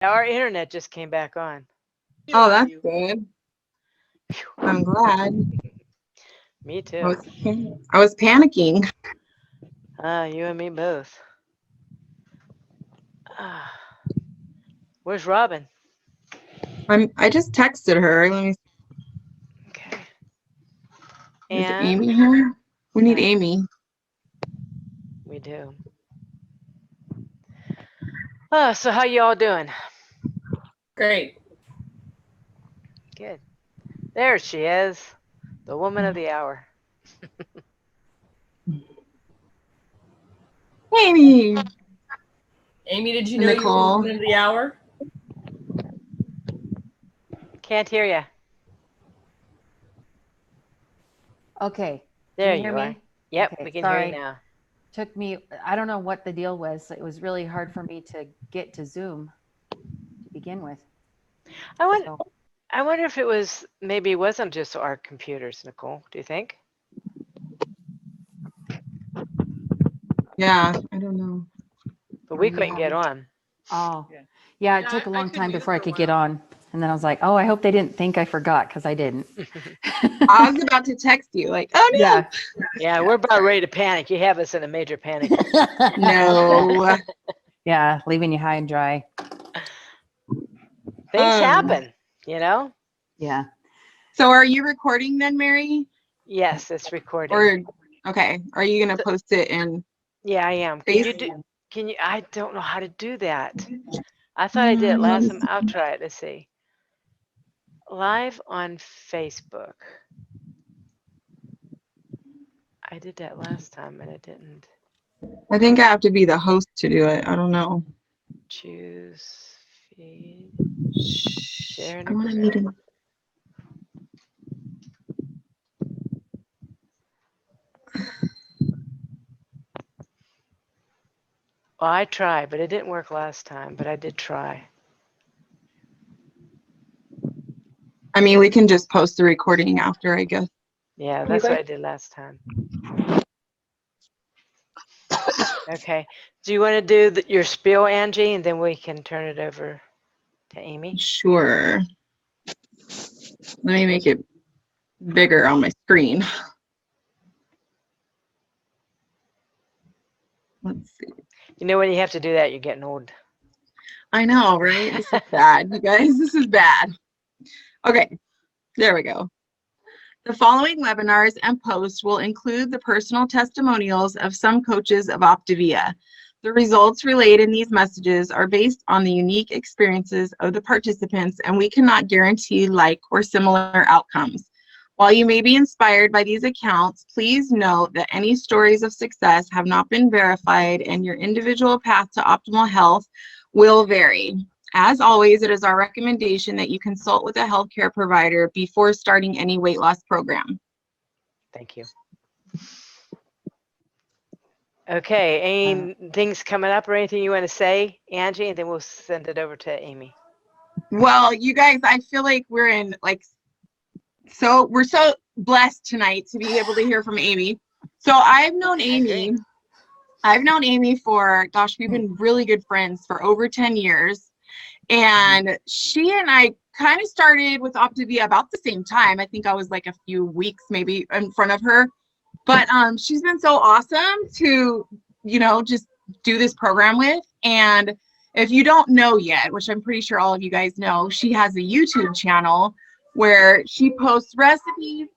Our internet just came back on. Oh, that's good. I'm glad. Me I too. was I was panicking. You and me both. Ah, where's Robin? I just texted her. Let me. Okay. Is And Amy here? We need uh, Amy. we do. So how you all doing? Great. Good. There she is, the woman of the hour. Amy. Amy, did you know you were the Nicole. woman of the hour? Can't hear ya. Okay. Can There you hear you are. me? Yep, Okay. we can hear you Sorry. now. Took me, I don't know what the deal was. It was really hard for me to get to Zoom to begin with. I wonder, So, I wonder if it was maybe it wasn't just our computers, Nicole. Do you think? Yeah, I don't know. But were we you couldn't get having, on. oh, Yeah. yeah, it Yeah, took a I long couldn't time either before for I a could get while. on. And then I was like, oh, I hope they didn't think I forgot because I didn't. I was about to text you, like, oh Yeah. Yeah, we're about ready to panic. You have us in a major panic. no. No. Yeah, leaving you high and dry. Things Um, happen, you know? Yeah. so are you recording then, Mary? Yes, it's recording. Or okay, are you gonna So, post it in yeah, I am. Can face? you do? Can you? I don't know how to do that. I thought I did it Let last me time. see. I'll try it. Let's see. Live on Facebook. I did that last time and it didn't. I think I have to be the host to do it. I don't know. Choose feed. Shh, Share I and want to meet accept. him. Well, I tried, but it didn't work last time. But I did try. I mean, we can just post the recording after, I guess. Yeah, that's what I did last time. Okay. Do you want to do your spiel, Angie, and then we can turn it over to Amy? Sure. Let me make it bigger on my screen. Let's see. You know when you have to do that, you're getting old. I know, right? This is bad, you guys. This is bad. Okay, there we go. The following webinars and posts will include the personal testimonials of some coaches of Optavia. The results relayed in these messages are based on the unique experiences of the participants, and we cannot guarantee like or similar outcomes. While you may be inspired by these accounts, please note that any stories of success have not been verified, and your individual path to optimal health will vary. As always, it is our recommendation that you consult with a healthcare provider before starting any weight loss program. Thank you. Okay, any things coming up or anything you want to say, Angie, and then we'll send it over to Amy. Well, you guys, I feel like we're in like, we're so blessed tonight to be able to hear from Amy. So I've known Amy. I've known Amy for, gosh, we've been really good friends for over 10 years. And she and I kind of started with Optavia about the same time. I think I was like a few weeks maybe in front of her. But she's been so awesome to, just do this program with. And if you don't know yet, which I'm pretty sure all of you guys know, she has a YouTube channel where she posts recipes.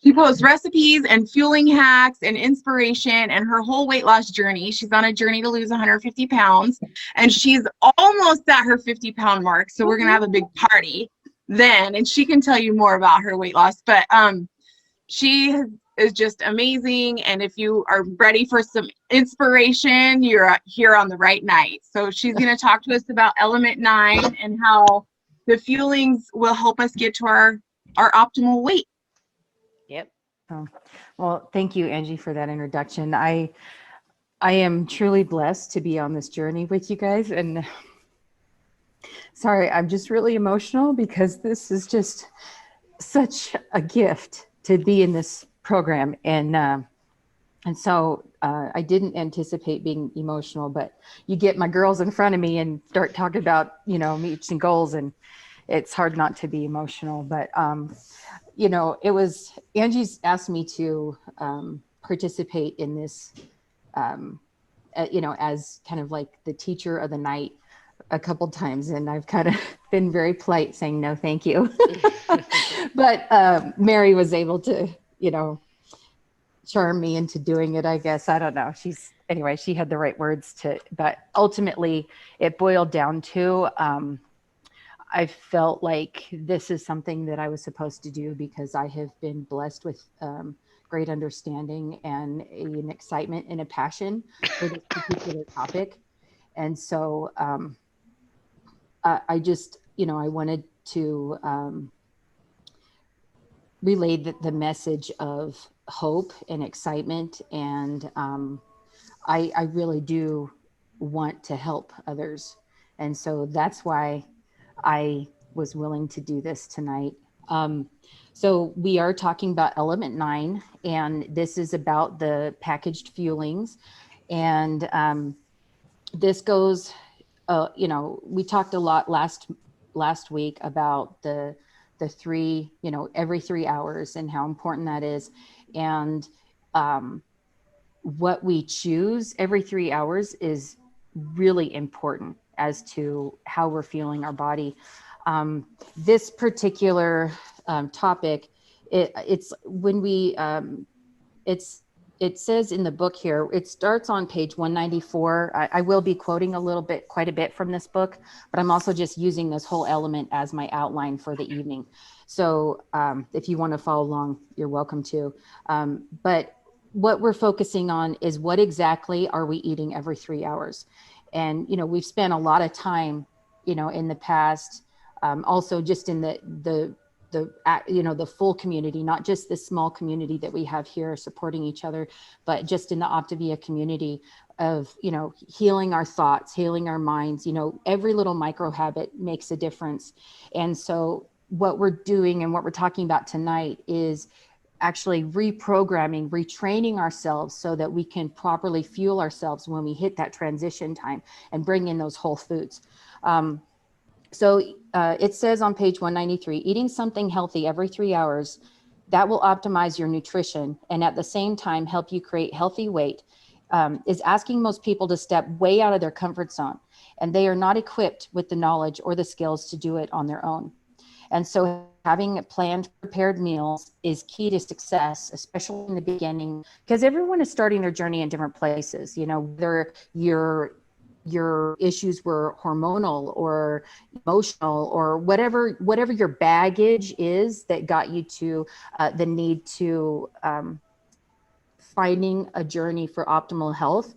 She posts recipes and fueling hacks and inspiration and her whole weight loss journey. She's on a journey to lose 150 pounds and she's almost at her 50-pound mark. So we're going to have a big party then, and she can tell you more about her weight loss. But she is just amazing. And if you are ready for some inspiration, you're here on the right night. So she's going to talk to us about Element 9 and how the fuelings will help us get to our optimal weight. Yep. Oh, well, thank you, Angie, for that introduction. I am truly blessed to be on this journey with you guys. And sorry, I'm just really emotional because this is just such a gift to be in this program. And so I didn't anticipate being emotional, but you get my girls in front of me and start talking about, meets and goals, and it's hard not to be emotional. But, it was, Angie's asked me to participate in this, as kind of like the teacher of the night a couple times, and I've kind of been very polite saying no thank you. But Mary was able to charm me into doing it, I guess. I don't know, she had the right words but ultimately it boiled down to I felt like this is something that I was supposed to do because I have been blessed with great understanding and an excitement and a passion for this particular topic. And so I just, I wanted to relay the message of hope and excitement. And I really do want to help others. And so that's why I was willing to do this tonight. So we are talking about element 9, and this is about the packaged fuelings. And this goes, we talked a lot last week about the 3, every 3 hours and how important that is. And what we choose every 3 hours is really important as to how we're feeling our body. This particular topic, it's when we, it says in the book here, it starts on page 194. I will be quoting quite a bit from this book, but I'm also just using this whole element as my outline for the evening. So if you want to follow along, you're welcome to. But what we're focusing on is what exactly are we eating every 3 hours? And, we've spent a lot of time, in the past, also just in the full community, not just this small community that we have here supporting each other, but just in the Optavia community of, healing our thoughts, healing our minds, every little micro habit makes a difference. And so what we're doing and what we're talking about tonight is actually reprogramming, retraining ourselves so that we can properly fuel ourselves when we hit that transition time and bring in those whole foods. So it says on page 193, eating something healthy every 3 hours, that will optimize your nutrition and at the same time help you create healthy weight, is asking most people to step way out of their comfort zone, and they are not equipped with the knowledge or the skills to do it on their own. And so having planned, prepared meals is key to success, especially in the beginning, because everyone is starting their journey in different places. Whether your issues were hormonal or emotional or whatever your baggage is that got you to the need to finding a journey for optimal health.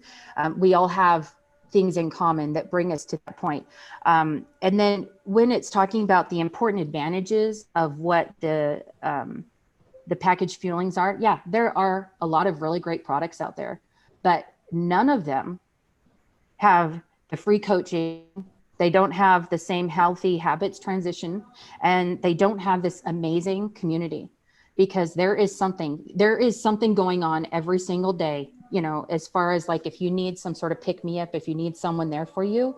We all have things in common that bring us to that point. And then when it's talking about the important advantages of what the packaged fuelings are, yeah, there are a lot of really great products out there, but none of them have the free coaching. They don't have the same healthy habits transition, and they don't have this amazing community, because there is something going on every single day, as far as like, if you need some sort of pick me up, if you need someone there for you,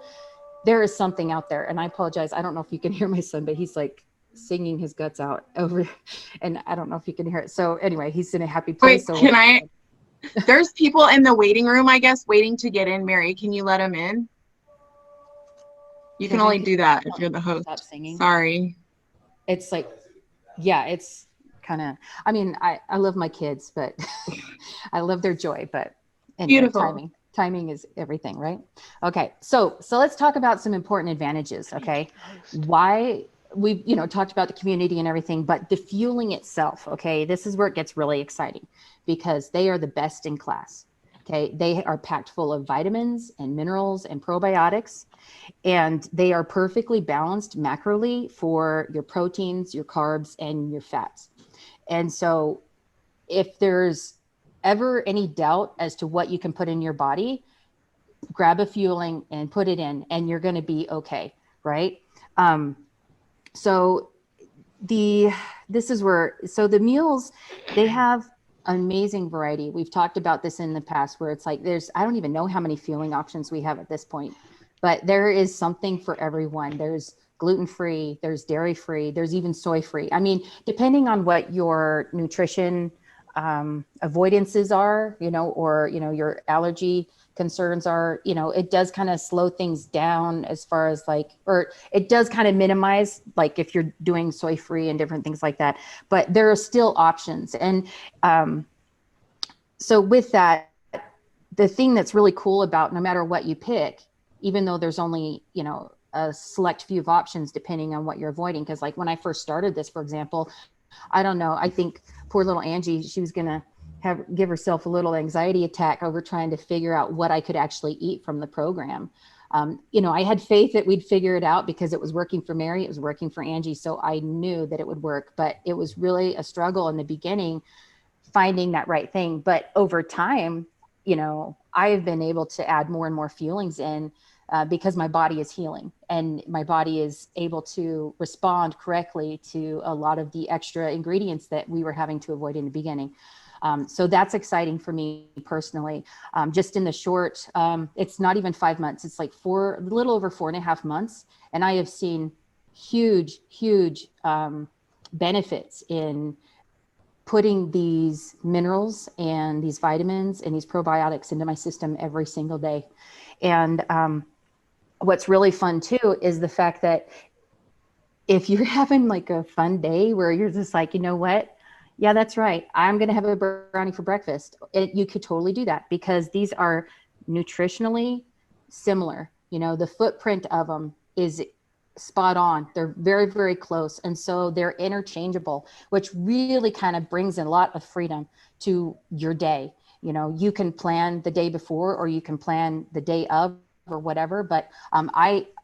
there is something out there. And I apologize, I don't know if you can hear my son, but he's like singing his guts out over, and I don't know if you can hear it. So anyway, he's in a happy place. Wait, there's people in the waiting room, I guess, waiting to get in. Mary, can you let them in? You can only do that if you're the host. Stop singing. Sorry. It's like, yeah, it's kind of, I love my kids, but I love their joy, but anyway, beautiful. Timing is everything, right? Okay. So let's talk about some important advantages. Okay. Why we've, talked about the community and everything, but the fueling itself. Okay. This is where it gets really exciting, because they are the best in class. Okay. They are packed full of vitamins and minerals and probiotics, and they are perfectly balanced macroly for your proteins, your carbs, and your fats. And so if there's ever any doubt as to what you can put in your body, grab a fueling and put it in, and you're going to be okay. Right. So the meals, they have amazing variety. We've talked about this in the past where it's like I don't even know how many fueling options we have at this point, but there is something for everyone. There's gluten-free, there's dairy-free, there's even soy-free. I mean, depending on what your nutrition avoidances are, or, your allergy concerns are, it does kind of slow things down as far as or it does kind of minimize, like if you're doing soy-free and different things like that, but there are still options. And so with that, the thing that's really cool about no matter what you pick, even though there's only, a select few of options depending on what you're avoiding. Because like when I first started this, for example, I don't know, I think poor little Angie, she was going to give herself a little anxiety attack over trying to figure out what I could actually eat from the program. I had faith that we'd figure it out because it was working for Mary, it was working for Angie. So I knew that it would work, but it was really a struggle in the beginning, finding that right thing. But over time, I've been able to add more and more feelings in because my body is healing and my body is able to respond correctly to a lot of the extra ingredients that we were having to avoid in the beginning. So that's exciting for me personally. Just in the short, it's not even 5 months. It's like a little over 4.5 months. And I have seen huge benefits in putting these minerals and these vitamins and these probiotics into my system every single day. And what's really fun too is the fact that if you're having like a fun day where you're just like, you know what? Yeah, that's right. I'm going to have a brownie for breakfast. You could totally do that because these are nutritionally similar. The footprint of them is spot on. They're very, very close. And so they're interchangeable, which really kind of brings a lot of freedom to your day. You can plan the day before or you can plan the day of or whatever. But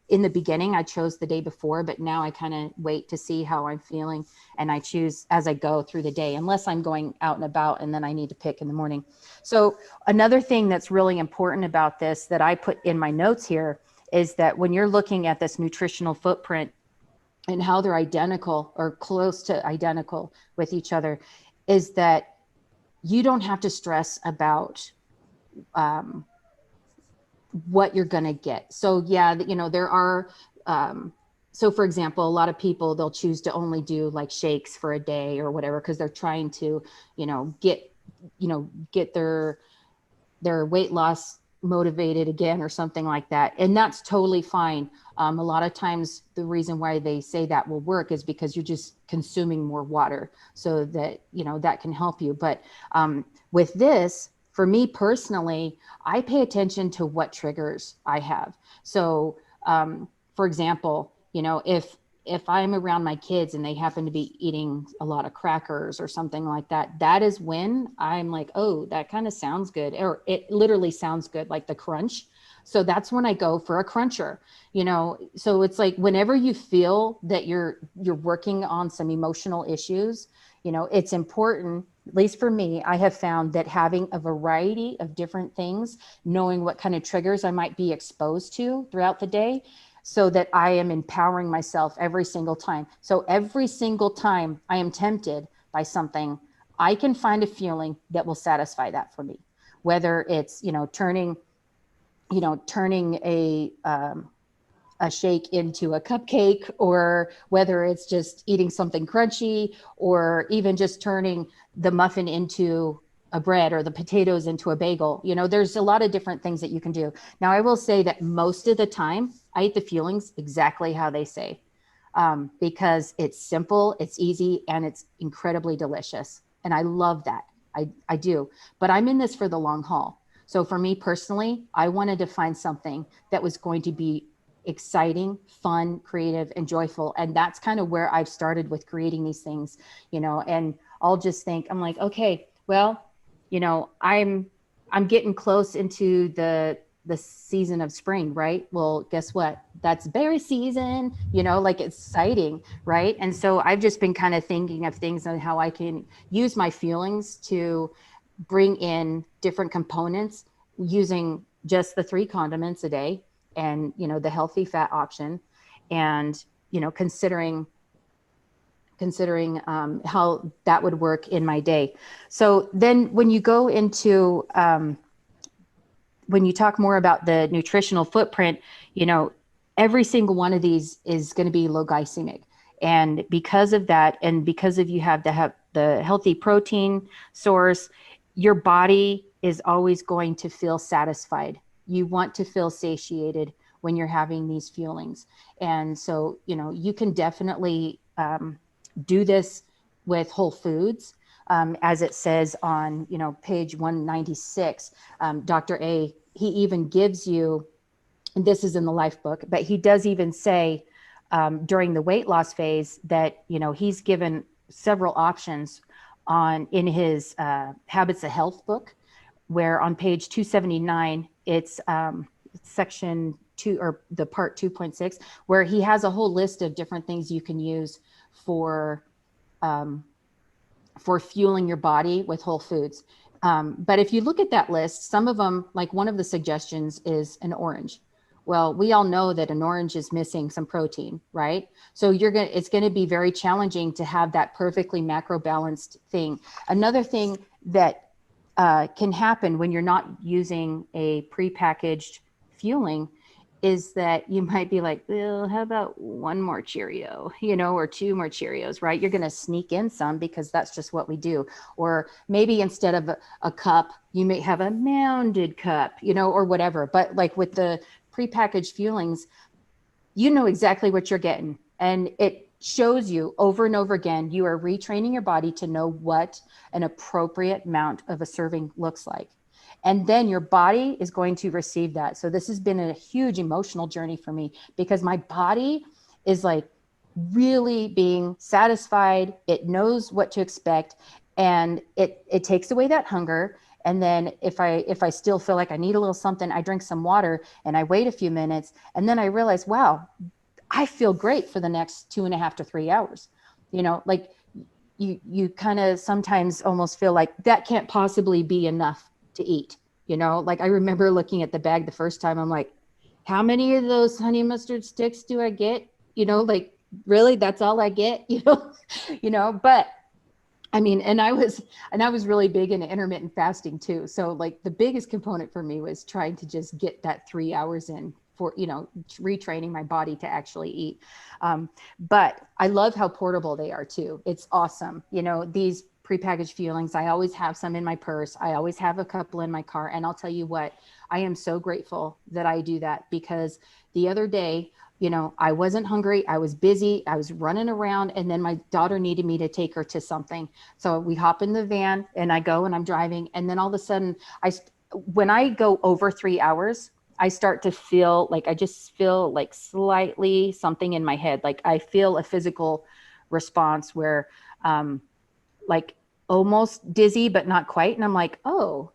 in the beginning, I chose the day before, but now I kind of wait to see how I'm feeling. And I choose as I go through the day, unless I'm going out and about and then I need to pick in the morning. So another thing that's really important about this that I put in my notes here is that when you're looking at this nutritional footprint and how they're identical or close to identical with each other, is that you don't have to stress about what you're going to get. So yeah, there are, so for example, a lot of people, they'll choose to only do like shakes for a day or whatever, because they're trying to, get their weight loss motivated again or something like that. And that's totally fine. A lot of times the reason why they say that will work is because you're just consuming more water, so that, that can help you. But with this, for me personally, I pay attention to what triggers I have. So, for example, if I'm around my kids and they happen to be eating a lot of crackers or something like that, that is when I'm like, oh, that kind of sounds good. Or it literally sounds good, like the crunch. So that's when I go for a cruncher, so it's like whenever you feel that you're working on some emotional issues, it's important, at least for me, I have found that having a variety of different things, knowing what kind of triggers I might be exposed to throughout the day, so that I am empowering myself every single time. So every single time I am tempted by something, I can find a feeling that will satisfy that for me. Whether it's, turning a shake into a cupcake, or whether it's just eating something crunchy, or even just turning the muffin into a bread or the potatoes into a bagel. There's a lot of different things that you can do. Now, I will say that most of the time I eat the feelings exactly how they say, because it's simple, it's easy, and it's incredibly delicious. And I love that. I do, but I'm in this for the long haul. So for me personally, I wanted to find something that was going to be exciting, fun, creative, and joyful. And that's kind of where I've started with creating these things, and I'll just think, I'm like, okay, well, I'm getting close into the season of spring, right? Well, guess what? That's berry season, like exciting, right? And so I've just been kind of thinking of things on how I can use my feelings to bring in different components using just the 3 condiments a day, and the healthy fat option, and considering considering how that would work in my day. So then when you go into, when you talk more about the nutritional footprint, you know, every single one of these is going to be low glycemic. And because of that, and because of you have the healthy protein source, your body is always going to feel satisfied. You want to feel satiated when you're having these fuelings. And so, you know, you can definitely do this with whole foods. As it says on, you know, page 196, Dr. A, he even gives you, and this is in the life book, but he does even say during the weight loss phase that, you know, he's given several options on in his Habits of Health book, where on page 279, it's section 2 or the part 2.6, where he has a whole list of different things you can use for fueling your body with whole foods. But if you look at that list, some of them, like one of the suggestions is an orange. Well, we all know that an orange is missing some protein, right? So it's going to be very challenging to have that perfectly macro balanced thing. Another thing that can happen when you're not using a prepackaged fueling is that you might be like, well, how about one more Cheerio, you know, or two more Cheerios, right? You're going to sneak in some because that's just what we do. Or maybe instead of a cup, you may have a mounded cup, you know, or whatever. But like with the prepackaged fuelings, you know exactly what you're getting. And it shows you over and over again, you are retraining your body to know what an appropriate amount of a serving looks like. And then your body is going to receive that. So this has been a huge emotional journey for me because my body is like really being satisfied. It knows what to expect, and it takes away that hunger. And then if I still feel like I need a little something, I drink some water and I wait a few minutes, and then I realize, wow, I feel great for the next 2.5 to 3 hours. You know, like you kind of sometimes almost feel like that can't possibly be enough to eat. You know, like I remember looking at the bag the first time, I'm like, how many of those honey mustard sticks do I get? You know, like really, that's all I get, you know, but I mean, and I was really big into intermittent fasting too. So like the biggest component for me was trying to just get that 3 hours in for, you know, retraining my body to actually eat. But I love how portable they are too. It's awesome. You know, these prepackaged fuelings, I always have some in my purse. I always have a couple in my car. And I'll tell you what, I am so grateful that I do that, because the other day, you know, I wasn't hungry. I was busy. I was running around, and then my daughter needed me to take her to something. So we hop in the van and I go and I'm driving. And then all of a sudden when I go over 3 hours, I start to feel like, I just feel like slightly something in my head. Like I feel a physical response where, like almost dizzy, but not quite. And I'm like, oh,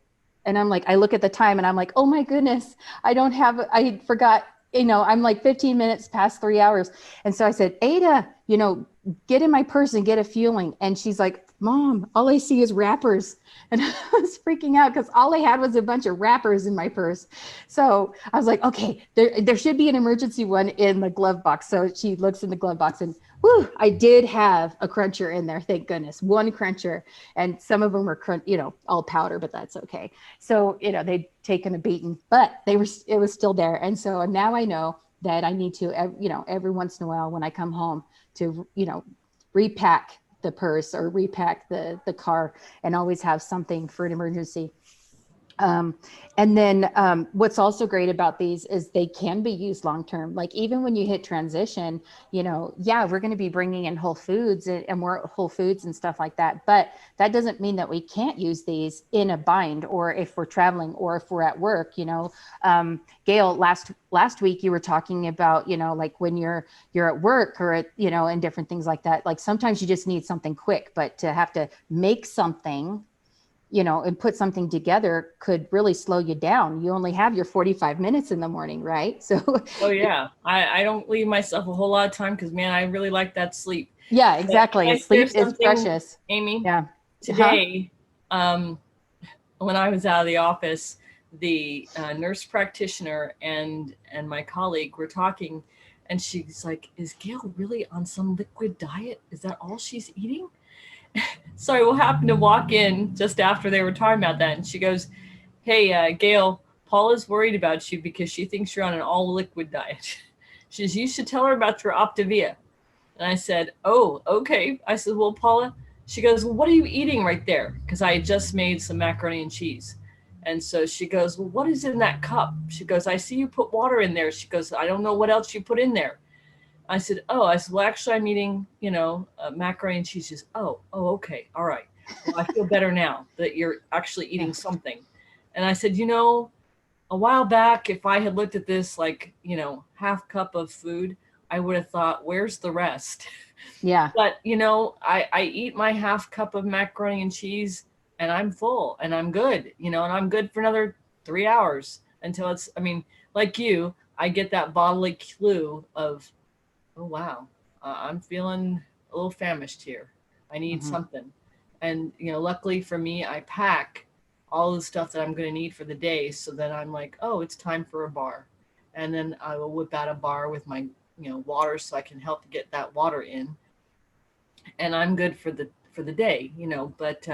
and I'm like, I look at the time and I'm like, oh my goodness, I forgot, you know, I'm like 15 minutes past 3 hours. And so I said, Ada, you know, get in my purse and get a fueling. And she's like, Mom, all I see is wrappers. And I was freaking out because all I had was a bunch of wrappers in my purse. So I was like, okay, there should be an emergency one in the glove box. So she looks in the glove box, and whew, I did have a cruncher in there. Thank goodness. One cruncher. And some of them were, you know, all powder, but that's okay. So, you know, they'd taken a beating, but it was still there. And so now I know that I need to, you know, every once in a while when I come home to, you know, repack the purse or repack the car, and always have something for an emergency. And then what's also great about these is they can be used long-term. Like even when you hit transition, you know, yeah, we're going to be bringing in whole foods and more whole foods and stuff like that. But that doesn't mean that we can't use these in a bind, or if we're traveling, or if we're at work, you know. Gail, last week you were talking about, you know, like when you're at work or at, you know, and different things like that. Like sometimes you just need something quick, but to have to make something, you know, and put something together could really slow you down. You only have your 45 minutes in the morning, right? So, Oh yeah. I don't leave myself a whole lot of time because, man, I really like that sleep. yeah, exactly. Sleep is precious. Amy, yeah. Today, when I was out of the office, the nurse practitioner and my colleague were talking, And she's like, is Gail really on some liquid diet? Is that all she's eating? So I will happen to walk in just after they were talking about that. And she goes, hey, Gail, Paula's worried about you because she thinks you're on an all liquid diet. She says, you should tell her about your Optavia. And I said, oh, okay. I said, well, Paula, she goes, well, what are you eating right there? Because I had just made some macaroni and cheese. And so she goes, well, what is in that cup? She goes, I see you put water in there. She goes, I don't know what else you put in there. I said, oh, I said, well, actually, I'm eating, macaroni and cheese. She says, oh, okay. All right. Well, I feel better now that you're actually eating something. And I said, a while back, if I had looked at this like, half cup of food, I would have thought, where's the rest? Yeah. But, I eat my half cup of macaroni and cheese and I'm full and I'm good, and I'm good for another 3 hours until it's, like you, I get that bodily clue of, oh, wow, I'm feeling a little famished here. I need something. And, luckily for me, I pack all the stuff that I'm going to need for the day. So then I'm like, oh, it's time for a bar. And then I will whip out a bar with my, water so I can help get that water in. And I'm good for the day, but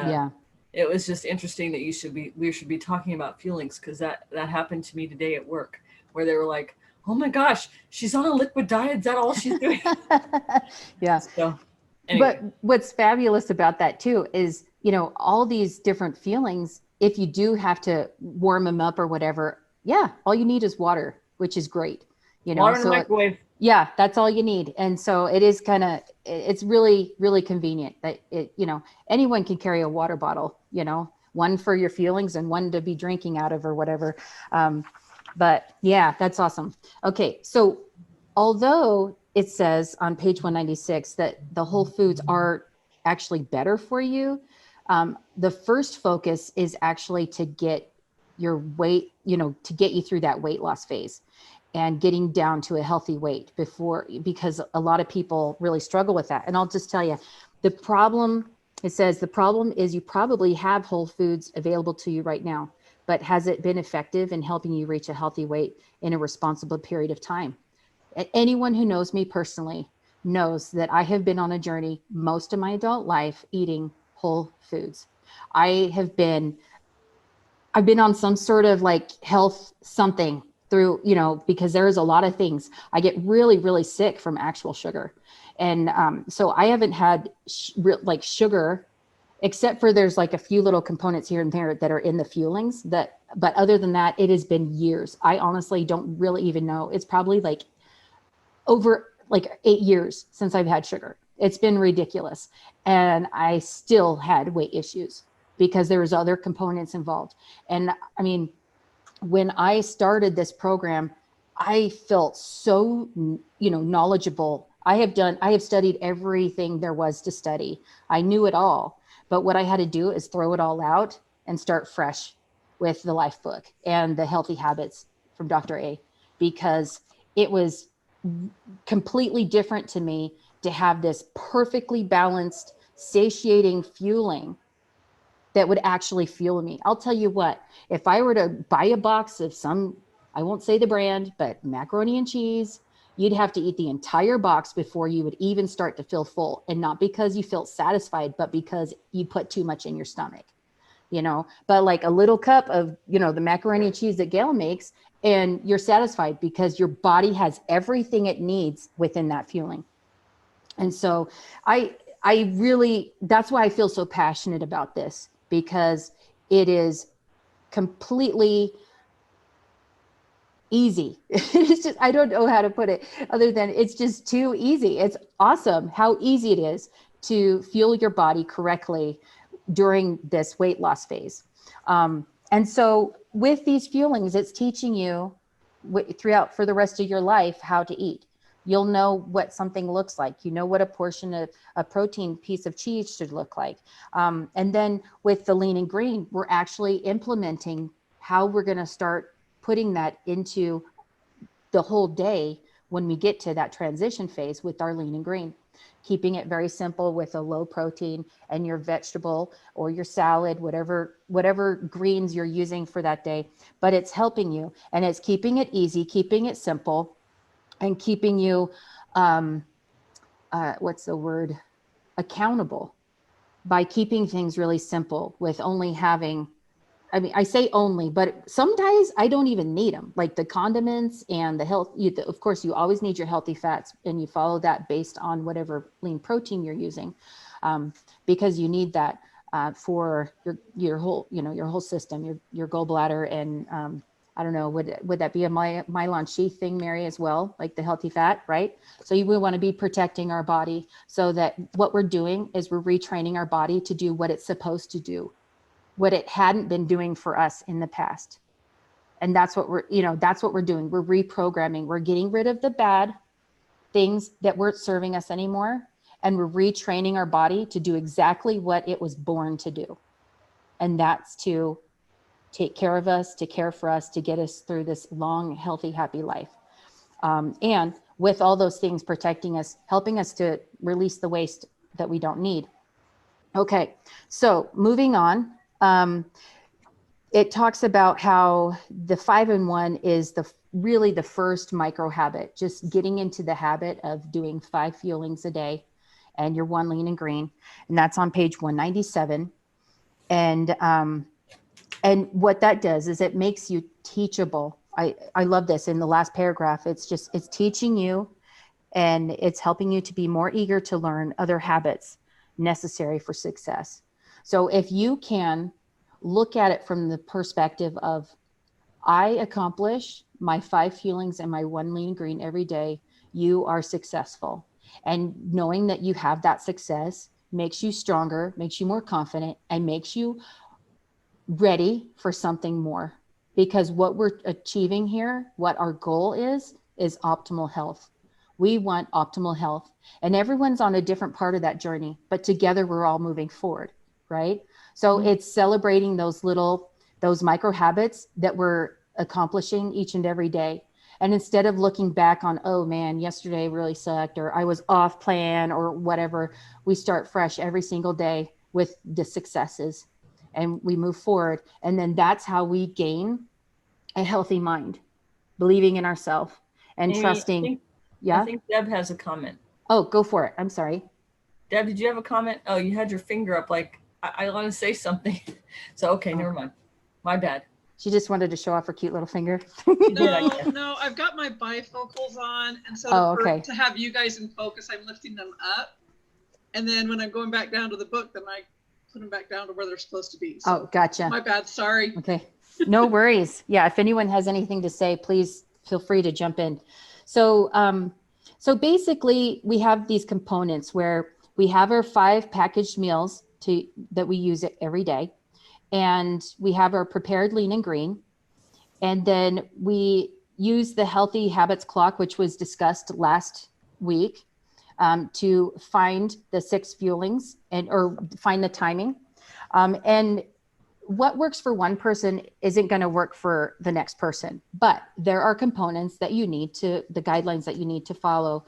it was just interesting that we should be talking about feelings, because that happened to me today at work, where they were like, oh my gosh, she's on a liquid diet. Is that all she's doing? Yeah. So anyway. But what's fabulous about that too is, all these different feelings, if you do have to warm them up or whatever, all you need is water, which is great. Water in the microwave. Yeah, that's all you need. And so it is it's really, really convenient that anyone can carry a water bottle, one for your feelings and one to be drinking out of or whatever. But yeah, that's awesome. Okay. So although it says on page 196 that the whole foods are actually better for you, the first focus is actually to get your weight, to get you through that weight loss phase and getting down to a healthy weight because a lot of people really struggle with that. And I'll just tell you, it says the problem is you probably have whole foods available to you right now, but has it been effective in helping you reach a healthy weight in a responsible period of time? Anyone who knows me personally knows that I have been on a journey most of my adult life eating whole foods. I've been on some sort of like health something through, because there's a lot of things. I get really, really sick from actual sugar. And so I haven't had like sugar, except for there's like a few little components here and there that are in the fuelings but other than that, it has been years. I honestly don't really even know. It's probably like over like 8 years since I've had sugar. It's been ridiculous. And I still had weight issues because there was other components involved. And when I started this program, I felt so, knowledgeable. I have studied everything there was to study. I knew it all, but what I had to do is throw it all out and start fresh with the Life book and the Healthy Habits from Dr. A, because it was completely different to me to have this perfectly balanced, satiating fueling that would actually fuel me. I'll tell you what, if I were to buy a box of I won't say the brand, but macaroni and cheese, you'd have to eat the entire box before you would even start to feel full. And not because you felt satisfied, but because you put too much in your stomach, but like a little cup of, the macaroni and cheese that Gail makes, and you're satisfied because your body has everything it needs within that fueling. And so I really, that's why I feel so passionate about this, because it is completely easy. It's just, I don't know how to put it other than it's just too easy. It's awesome how easy it is to fuel your body correctly during this weight loss phase. And so with these fuelings, it's teaching you throughout for the rest of your life how to eat. You'll know what something looks like. What a portion of a protein piece of cheese should look like. And then with the lean and green, we're actually implementing how we're going to start putting that into the whole day when we get to that transition phase with our lean and green. Keeping it very simple with a low protein and your vegetable or your salad, whatever greens you're using for that day, but it's helping you and it's keeping it easy, keeping it simple. and keeping you, what's the word, accountable, by keeping things really simple with only having, I mean, I say only, but sometimes I don't even need them. Like the condiments and the health, of course, you always need your healthy fats, and you follow that based on whatever lean protein you're using, because you need that for your whole, your whole system, your gallbladder, and I don't know, would that be a myelin sheath thing, Mary, as well, like the healthy fat, right? So we want to be protecting our body, so that what we're doing is we're retraining our body to do what it's supposed to do, what it hadn't been doing for us in the past. And that's what that's what we're doing. We're reprogramming. We're getting rid of the bad things that weren't serving us anymore. And we're retraining our body to do exactly what it was born to do. And that's to take care of us, to care for us, to get us through this long, healthy, happy life. And with all those things protecting us, helping us to release the waste that we don't need. Okay, so moving on. It talks about how the 5-in-1 is really the first micro habit, just getting into the habit of doing 5 fuelings a day and your 1 lean and green. And that's on page 197. And what that does is it makes you teachable. I love this in the last paragraph. It's teaching you, and it's helping you to be more eager to learn other habits necessary for success. So if you can look at it from the perspective of, I accomplish my 5 fuelings and my 1 lean green every day, you are successful. And knowing that you have that success makes you stronger, makes you more confident, and makes you ready for something more. Because what we're achieving here, what our goal is optimal health. We want optimal health, and everyone's on a different part of that journey, but together we're all moving forward, right? So it's celebrating those micro habits that we're accomplishing each and every day. And instead of looking back on, oh man, yesterday really sucked, or I was off plan or whatever, we start fresh every single day with the successes, and we move forward. And then that's how we gain a healthy mind, believing in ourselves and Amy, trusting. I think Deb has a comment. Oh, go for it. I'm sorry. Deb, did you have a comment? Oh, you had your finger up like, I want to say something. So, okay, never mind. My bad. She just wanted to show off her cute little finger. No, I've got my bifocals on. And so to have you guys in focus, I'm lifting them up. And then when I'm going back down to the book, then I put them back down to where they're supposed to be. So gotcha. My bad. Sorry. Okay. No worries. Yeah. If anyone has anything to say, please feel free to jump in. So, so basically we have these components where we have our 5 packaged meals that we use it every day. And we have our prepared lean and green. And then we use the healthy habits clock, which was discussed last week, to find the 6 fuelings or find the timing. And what works for one person isn't going to work for the next person, but there are components that you need the guidelines that you need to follow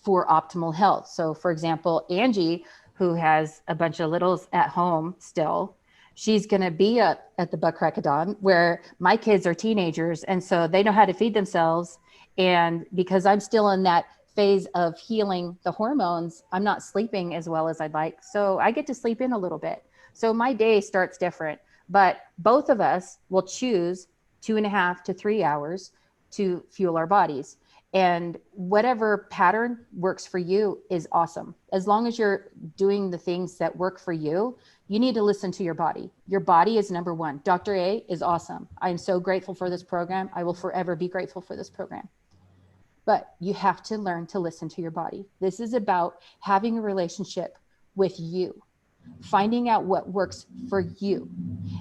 for optimal health. So for example, Angie, who has a bunch of littles at home still, she's going to be up at the butt crack of dawn, where my kids are teenagers. And so they know how to feed themselves. And because I'm still in that phase of healing the hormones, I'm not sleeping as well as I'd like. So I get to sleep in a little bit. So my day starts different, but both of us will choose 2.5 to 3 hours to fuel our bodies. And whatever pattern works for you is awesome. As long as you're doing the things that work for you, you need to listen to your body. Your body is number one. Dr. A is awesome. I'm so grateful for this program. I will forever be grateful for this program. But you have to learn to listen to your body. This is about having a relationship with you, finding out what works for you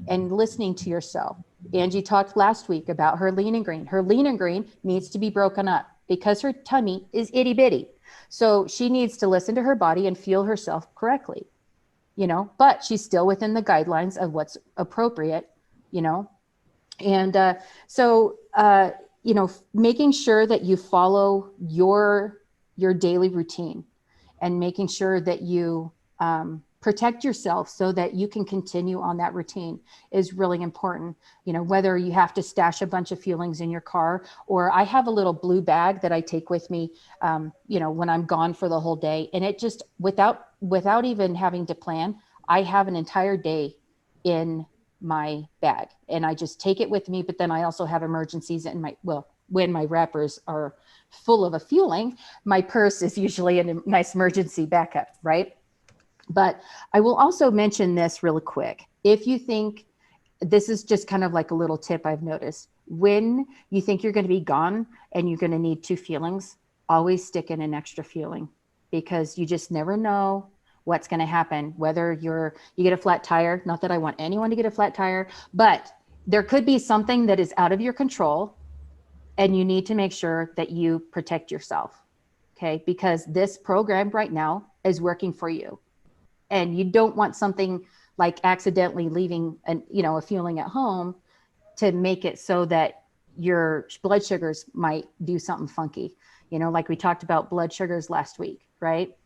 and listening to yourself. Angie talked last week about her lean and green. Her lean and green needs to be broken up because her tummy is itty bitty. So she needs to listen to her body and fuel herself correctly, but she's still within the guidelines of what's appropriate, and making sure that you follow your daily routine and making sure that you protect yourself so that you can continue on that routine is really important. You know, whether you have to stash a bunch of Fuelings in your car, or I have a little blue bag that I take with me, you know, when I'm gone for the whole day. And it just, without even having to plan, I have an entire day in my bag and I just take it with me. But then I also have emergencies in my, well, when my wrappers are full of a Fueling, my purse is usually a nice emergency backup, right? But I will also mention this really quick. If you think, this is just kind of like a little tip I've noticed, when you think you're going to be gone and you're going to need 2 Fuelings, always stick in an extra Fueling, because you just never know what's going to happen. Whether you get a flat tire, not that I want anyone to get a flat tire, but there could be something that is out of your control and you need to make sure that you protect yourself. Okay. Because this program right now is working for you. And you don't want something like accidentally leaving a Fueling at home to make it so that your blood sugars might do something funky. You know, like we talked about blood sugars last week, right?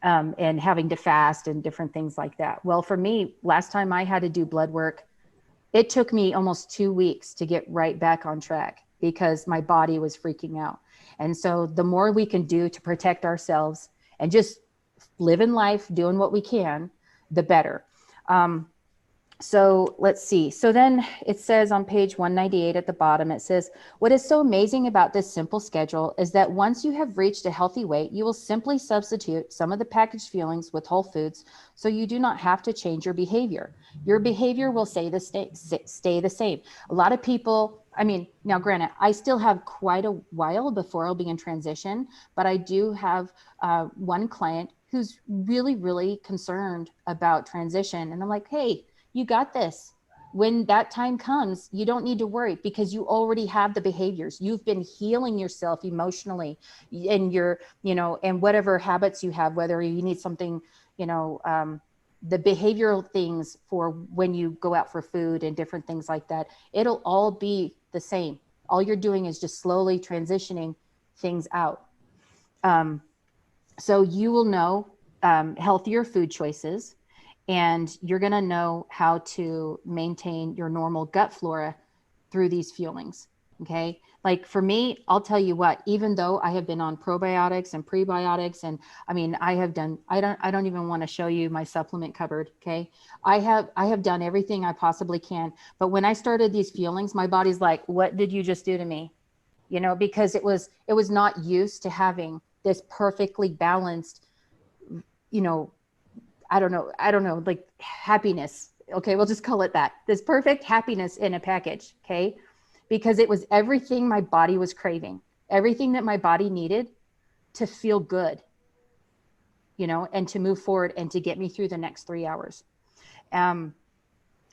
And having to fast and different things like that. Well, for me, last time I had to do blood work, it took me almost 2 weeks to get right back on track because my body was freaking out. And so the more we can do to protect ourselves and just living life, doing what we can, the better. So let's see. So then it says on page 198 at the bottom, it says, what is so amazing about this simple schedule is that once you have reached a healthy weight, you will simply substitute some of the packaged Fuelings with whole foods, so you do not have to change your behavior. Your behavior will stay the same. A lot of people, I mean, now granted, I still have quite a while before I'll be in transition, but I do have one client who's really, really concerned about transition. And I'm like, hey, you got this. When that time comes, you don't need to worry because you already have the behaviors. You've been healing yourself emotionally and and whatever habits you have, whether you need something, the behavioral things for when you go out for food and different things like that, it'll all be the same. All you're doing is just slowly transitioning things out. So you will know healthier food choices, and you're going to know how to maintain your normal gut flora through these Fuelings. Okay. Like for me, I'll tell you what, even though I have been on probiotics and prebiotics, and I mean, I don't even want to show you my supplement cupboard. Okay. I have done everything I possibly can. But when I started these Fuelings, my body's like, what did you just do to me? Because it was not used to having this perfectly balanced, I don't know, like happiness. Okay. We'll just call it that. This perfect happiness in a package. Okay. Because it was everything my body was craving, everything that my body needed to feel good, and to move forward and to get me through the next 3 hours.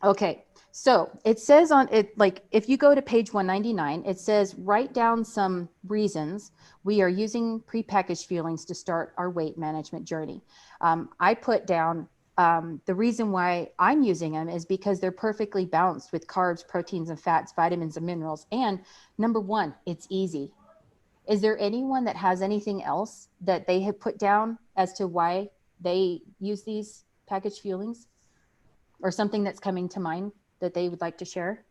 Okay. So it says on it, like if you go to page 199, it says, write down some reasons we are using prepackaged Fuelings to start our weight management journey. I put down the reason why I'm using them is because they're perfectly balanced with carbs, proteins, and fats, vitamins, and minerals. And number one, it's easy. Is there anyone that has anything else that they have put down as to why they use these packaged Fuelings, or something that's coming to mind that they would like to share?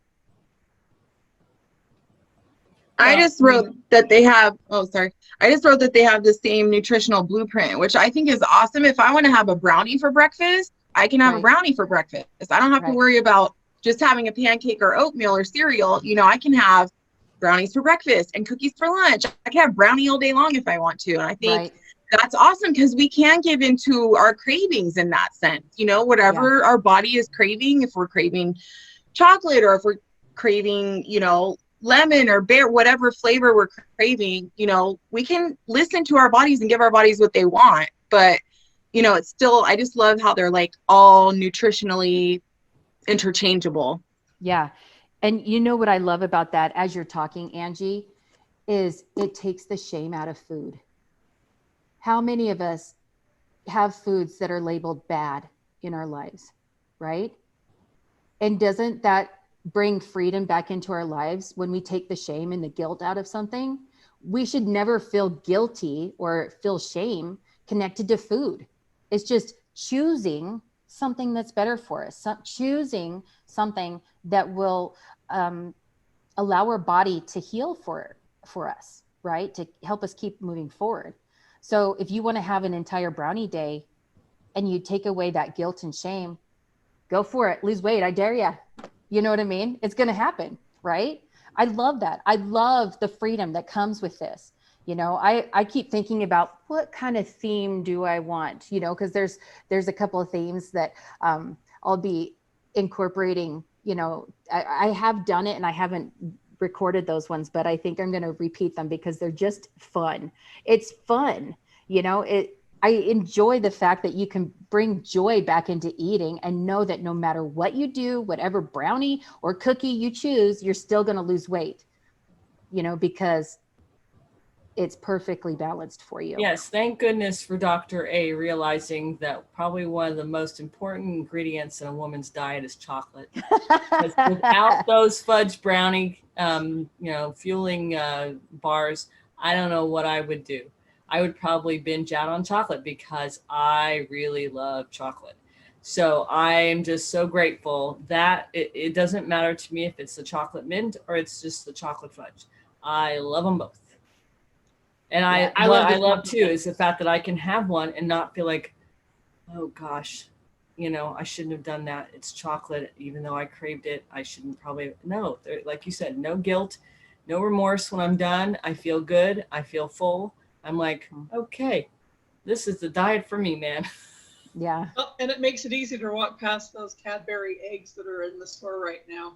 I just wrote that they have the same nutritional blueprint, which I think is awesome. If I want to have a brownie for breakfast, I can have a brownie for breakfast. I don't have to worry about just having a pancake or oatmeal or cereal. I can have brownies for breakfast and cookies for lunch. I can have brownie all day long if I want to. And I think that's awesome because we can give into our cravings in that sense. Whatever our body is craving, if we're craving chocolate or if we're craving, lemon or bear, whatever flavor we're craving, we can listen to our bodies and give our bodies what they want. But, it's still, I just love how they're like all nutritionally interchangeable. Yeah. And what I love about that as you're talking, Angie, is it takes the shame out of food. How many of us have foods that are labeled bad in our lives, right? And doesn't that bring freedom back into our lives when we take the shame and the guilt out of something? We should never feel guilty or feel shame connected to food. It's just choosing something that's better for us, choosing something that will allow our body to heal for us, right? To help us keep moving forward. So if you want to have an entire brownie day and you take away that guilt and shame, go for it. Lose weight. I dare you. You know what I mean? It's going to happen, right? I love that. I love the freedom that comes with this. You know, I keep thinking about what kind of theme do I want, you know, because there's a couple of themes that I'll be incorporating. You know, I have done it and I haven't recorded those ones, but I think I'm going to repeat them because they're just fun. It's fun. You know, I enjoy the fact that you can bring joy back into eating and know that no matter what you do, whatever brownie or cookie you choose, you're still going to lose weight, you know, because it's perfectly balanced for you. Yes, thank goodness for Dr. A realizing that probably one of the most important ingredients in a woman's diet is chocolate. Because without those fudge brownie, you know, fueling bars, I don't know what I would do. I would probably binge out on chocolate because I really love chocolate. So I am just so grateful that it doesn't matter to me if it's the chocolate mint or it's just the chocolate fudge. I love them both. And Yeah, I love too is the fact that I can have one and not feel like, oh gosh, you know, I shouldn't have done that. It's chocolate, even though I craved it. I shouldn't probably, no, like you said, no guilt, no remorse when I'm done. I feel good. I feel full. I'm like, okay, this is the diet for me, man. Yeah. Well, and it makes it easy to walk past those Cadbury eggs that are in the store right now.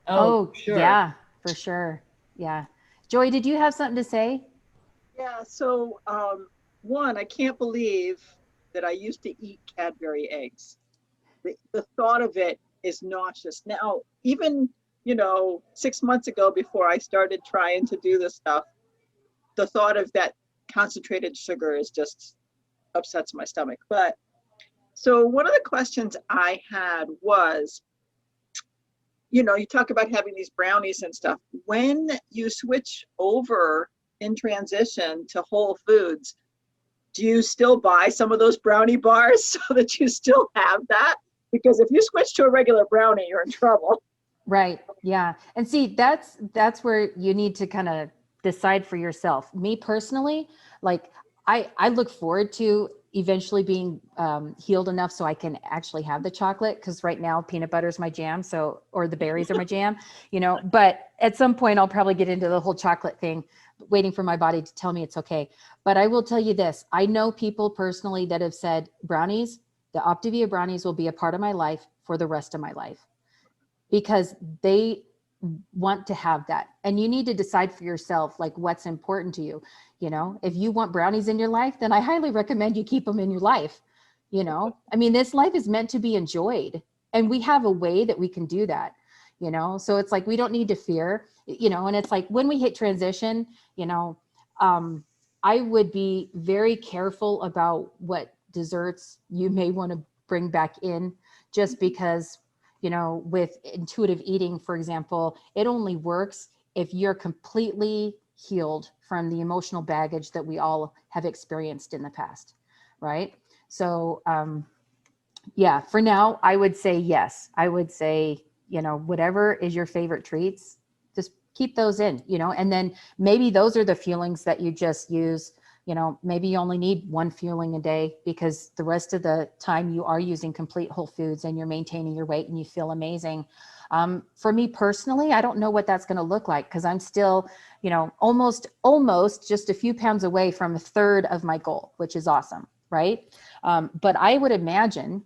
Oh, sure. Yeah, for sure. Yeah. Joy, did you have something to say? Yeah, so one, I can't believe that I used to eat Cadbury eggs. The thought of it is nauseous. Now, even, you know, 6 months ago before I started trying to do this stuff, the thought of that concentrated sugar is just upsets my stomach. But so one of the questions I had was, you know, you talk about having these brownies and stuff. When you switch over in transition to whole foods, do you still buy some of those brownie bars so that you still have that? Because if you switch to a regular brownie, you're in trouble. Right. Yeah. And see, that's where you need to kind of decide for yourself. Me personally, like I look forward to eventually being healed enough so I can actually have the chocolate. Cause right now peanut butter is my jam. So, or the berries are my jam, you know, but at some point I'll probably get into the whole chocolate thing, waiting for my body to tell me it's okay. But I will tell you this, I know people personally that have said brownies, the Optavia brownies will be a part of my life for the rest of my life, because they want to have that. And you need to decide for yourself, like what's important to you. You know, if you want brownies in your life, then I highly recommend you keep them in your life. You know, I mean, this life is meant to be enjoyed, and we have a way that we can do that, you know? So it's like, we don't need to fear, you know, and it's like when we hit transition, you know, I would be very careful about what desserts you may want to bring back in, just because, you know, with intuitive eating, for example, it only works if you're completely healed from the emotional baggage that we all have experienced in the past, right? So, yeah, for now, I would say yes. I would say, you know, whatever is your favorite treats, just keep those in, you know, and then maybe those are the fuelings that you just use. You know, maybe you only need one fueling a day because the rest of the time you are using complete whole foods and you're maintaining your weight and you feel amazing. For me personally, I don't know what that's going to look like because I'm still, you know, almost just a few pounds away from a third of my goal, which is awesome, right? But I would imagine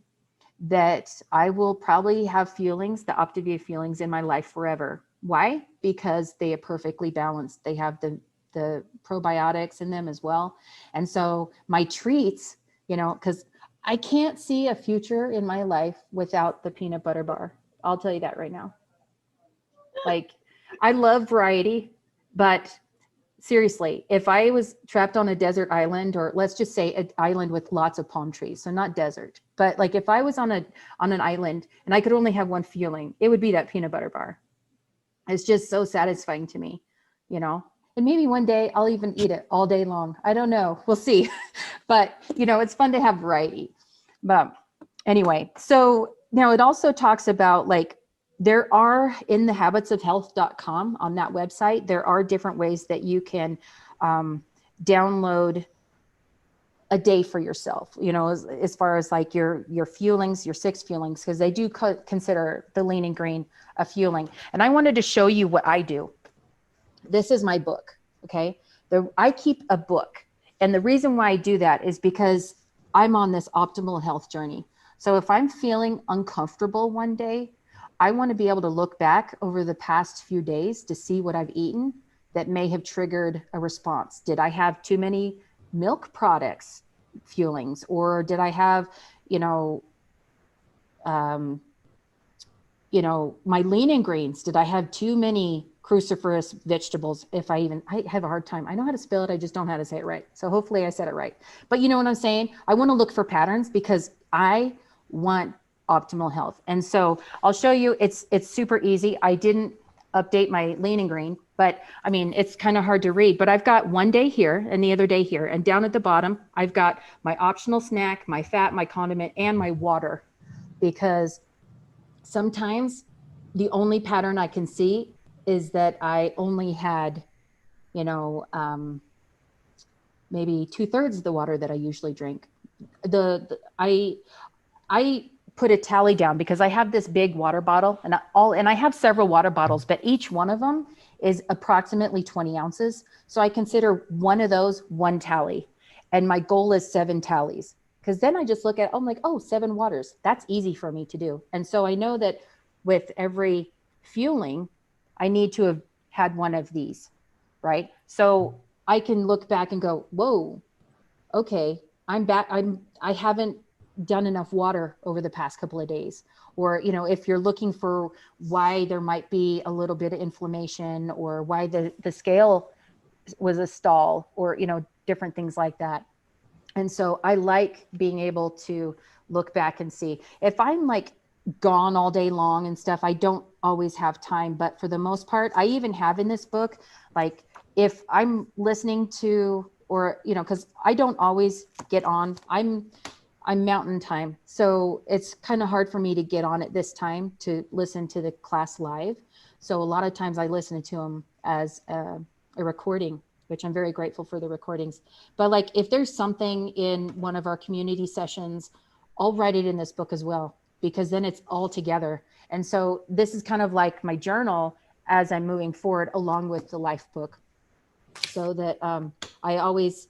that I will probably have feelings, the Optavia feelings in my life forever. Why? Because they are perfectly balanced. They have the probiotics in them as well. And so my treats, you know, because I can't see a future in my life without the peanut butter bar. I'll tell you that right now. Like, I love variety, but seriously, if I was trapped on a desert island, or let's just say an island with lots of palm trees, so not desert, but like if I was on an island and I could only have one feeling, it would be that peanut butter bar. It's just so satisfying to me, you know. And maybe one day I'll even eat it all day long. I don't know. We'll see. But, you know, it's fun to have variety. But Anyway, so now it also talks about like, there are in the habitsofhealth.com on that website, there are different ways that you can download a day for yourself, you know, as far as like your fuelings, your 6 fuelings, because they do consider the lean and green a fueling. And I wanted to show you what I do. This is my book. Okay. I keep a book. And the reason why I do that is because I'm on this optimal health journey. So if I'm feeling uncomfortable one day, I want to be able to look back over the past few days to see what I've eaten that may have triggered a response. Did I have too many milk products fuelings, or did I have, my lean and greens? Did I have too many cruciferous vegetables? I have a hard time. I know how to spell it. I just don't know how to say it right. So hopefully I said it right. But you know what I'm saying? I want to look for patterns because I want optimal health. And so I'll show you, it's super easy. I didn't update my lean and green, but I mean, it's kind of hard to read, but I've got one day here and the other day here, and down at the bottom, I've got my optional snack, my fat, my condiment, and my water, because sometimes the only pattern I can see is that I only had, maybe 2/3 of the water that I usually drink. I put a tally down because I have this big water bottle, and I have several water bottles, but each one of them is approximately 20 ounces. So I consider one of those one tally, and my goal is 7 tallies. Because then I just look at, I'm like, oh, 7 waters. That's easy for me to do. And so I know that with every fueling, I need to have had one of these, right? So I can look back and go, whoa, okay, I'm back. I haven't done enough water over the past couple of days. Or, if you're looking for why there might be a little bit of inflammation, or why the scale was a stall, or, different things like that. And so I like being able to look back and see. If I'm like gone all day long and stuff, I don't always have time. But for the most part, I even have in this book, like if I'm listening to, or, because I don't always get on, I'm mountain time. So it's kind of hard for me to get on at this time to listen to the class live. So a lot of times I listen to them as a recording, which I'm very grateful for the recordings. But like, if there's something in one of our community sessions, I'll write it in this book as well, because then it's all together. And so this is kind of like my journal as I'm moving forward, along with the life book, so that I always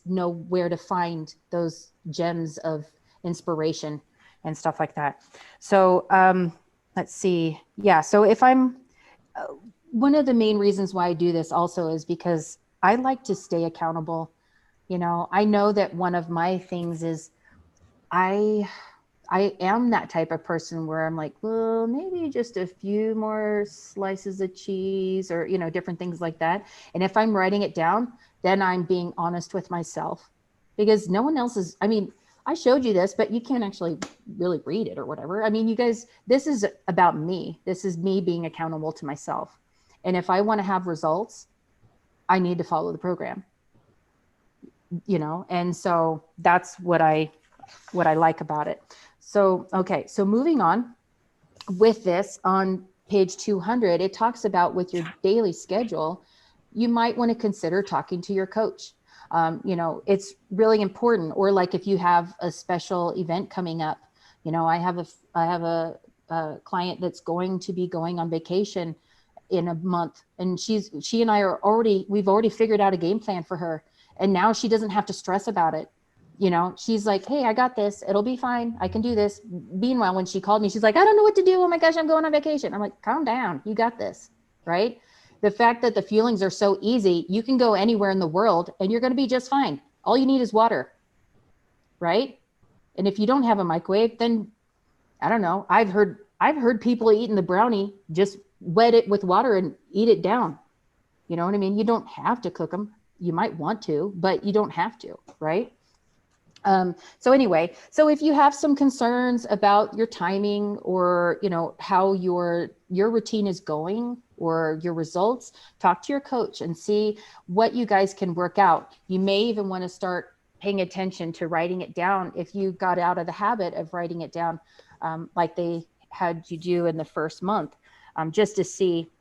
know where to find those gems of inspiration and stuff like that. So let's see. Yeah. So if I'm, one of the main reasons why I do this also is because I like to stay accountable. I know that one of my things is I am that type of person where I'm like, well, maybe just a few more slices of cheese, or, different things like that. And if I'm writing it down, then I'm being honest with myself, because no one else is, I showed you this, but you can't actually really read it or whatever. You guys, this is about me. This is me being accountable to myself. And if I want to have results, I need to follow the program, and so that's what I like about it. So, okay. So moving on with this, on page 200, it talks about with your daily schedule, you might want to consider talking to your coach. It's really important. Or like if you have a special event coming up, I have a client that's going to be going on vacation in a month, and she and I we've already figured out a game plan for her. And now she doesn't have to stress about it. She's like, hey, I got this. It'll be fine. I can do this. Meanwhile, when she called me, she's like, I don't know what to do. Oh my gosh, I'm going on vacation. I'm like, calm down. You got this, right? The fact that the feelings are so easy, you can go anywhere in the world and you're going to be just fine. All you need is water, right? And if you don't have a microwave, then I don't know. I've heard people eating the brownie, just wet it with water and eat it down. You know what I mean? You don't have to cook them. You might want to, but you don't have to, right? So anyway, so if you have some concerns about your timing, or, how your routine is going, or your results, talk to your coach and see what you guys can work out. You may even want to start paying attention to writing it down. If you got out of the habit of writing it down, like they had you do in the first month, just to see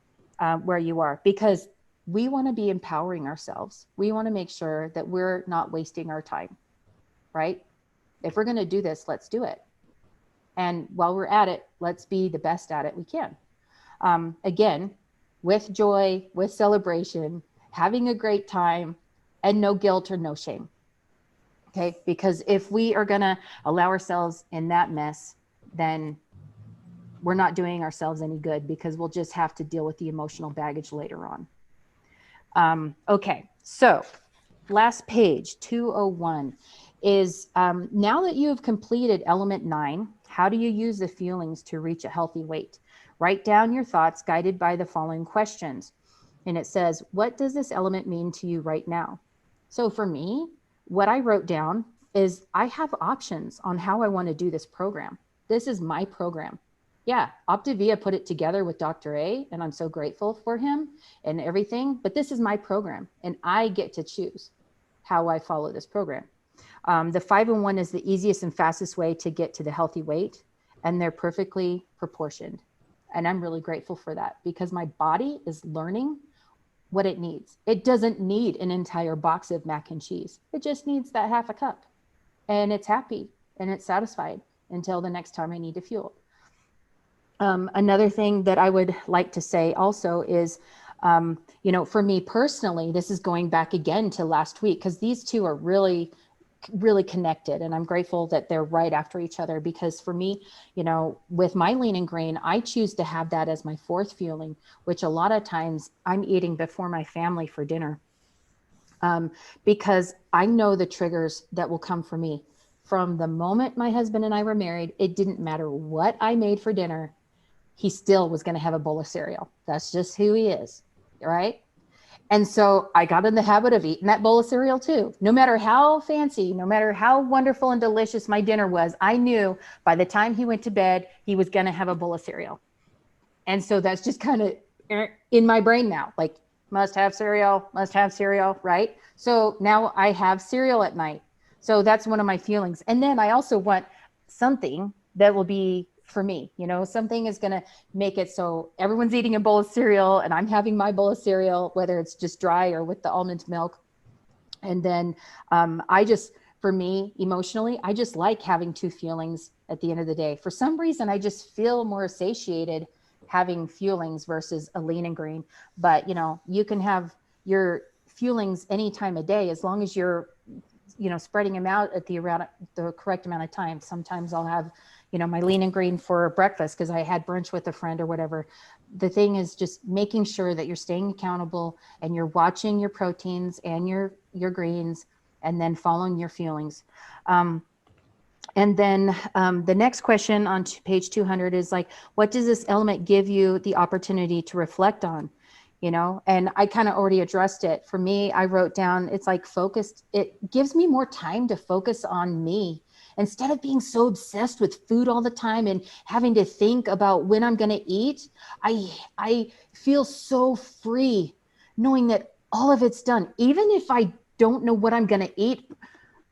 where you are, because we want to be empowering ourselves. We want to make sure that we're not wasting our time, right? If we're going to do this, let's do it. And while we're at it, let's be the best at it we can. Again, with joy, with celebration, having a great time, and no guilt or no shame. Okay, because if we are going to allow ourselves in that mess, then we're not doing ourselves any good, because we'll just have to deal with the emotional baggage later on. Okay, so last page, 201, is now that you have completed element 9, how do you use the feelings to reach a healthy weight? Write down your thoughts guided by the following questions. And it says, what does this element mean to you right now? So for me, what I wrote down is I have options on how I want to do this program. This is my program. Yeah, Optavia put it together with Dr. A, and I'm so grateful for him and everything, but this is my program, and I get to choose how I follow this program. The 5-in-1 is the easiest and fastest way to get to the healthy weight, and they're perfectly proportioned. And I'm really grateful for that, because my body is learning what it needs. It doesn't need an entire box of mac and cheese. It just needs that half a cup, and it's happy and it's satisfied until the next time I need to fuel. Another thing that I would like to say also is, for me personally, this is going back again to last week, because these two are really, really connected. And I'm grateful that they're right after each other, because for me, with my lean and green, I choose to have that as my fourth fueling, which a lot of times I'm eating before my family for dinner, because I know the triggers that will come for me. From the moment my husband and I were married, it didn't matter what I made for dinner. He still was going to have a bowl of cereal. That's just who he is, right? And so I got in the habit of eating that bowl of cereal too. No matter how fancy, no matter how wonderful and delicious my dinner was, I knew by the time he went to bed, he was going to have a bowl of cereal. And so that's just kind of in my brain now, like must have cereal, right? So now I have cereal at night. So that's one of my feelings. And then I also want something that will be for me, something is going to make it so everyone's eating a bowl of cereal and I'm having my bowl of cereal, whether it's just dry or with the almond milk. And then for me, emotionally, I just like having two feelings at the end of the day. For some reason, I just feel more satiated having feelings versus a lean and green. But, you can have your feelings any time of day, as long as you're, spreading them out at the correct amount of time. Sometimes I'll have, my lean and green for breakfast because I had brunch with a friend or whatever. The thing is just making sure that you're staying accountable and you're watching your proteins and your greens, and then following your feelings. And then the next question on page 200 is like, what does this element give you the opportunity to reflect on? And I kind of already addressed it. For me, I wrote down, it's like focused. It gives me more time to focus on me instead of being so obsessed with food all the time and having to think about when I'm going to eat. I feel so free knowing that all of it's done. Even if I don't know what I'm going to eat,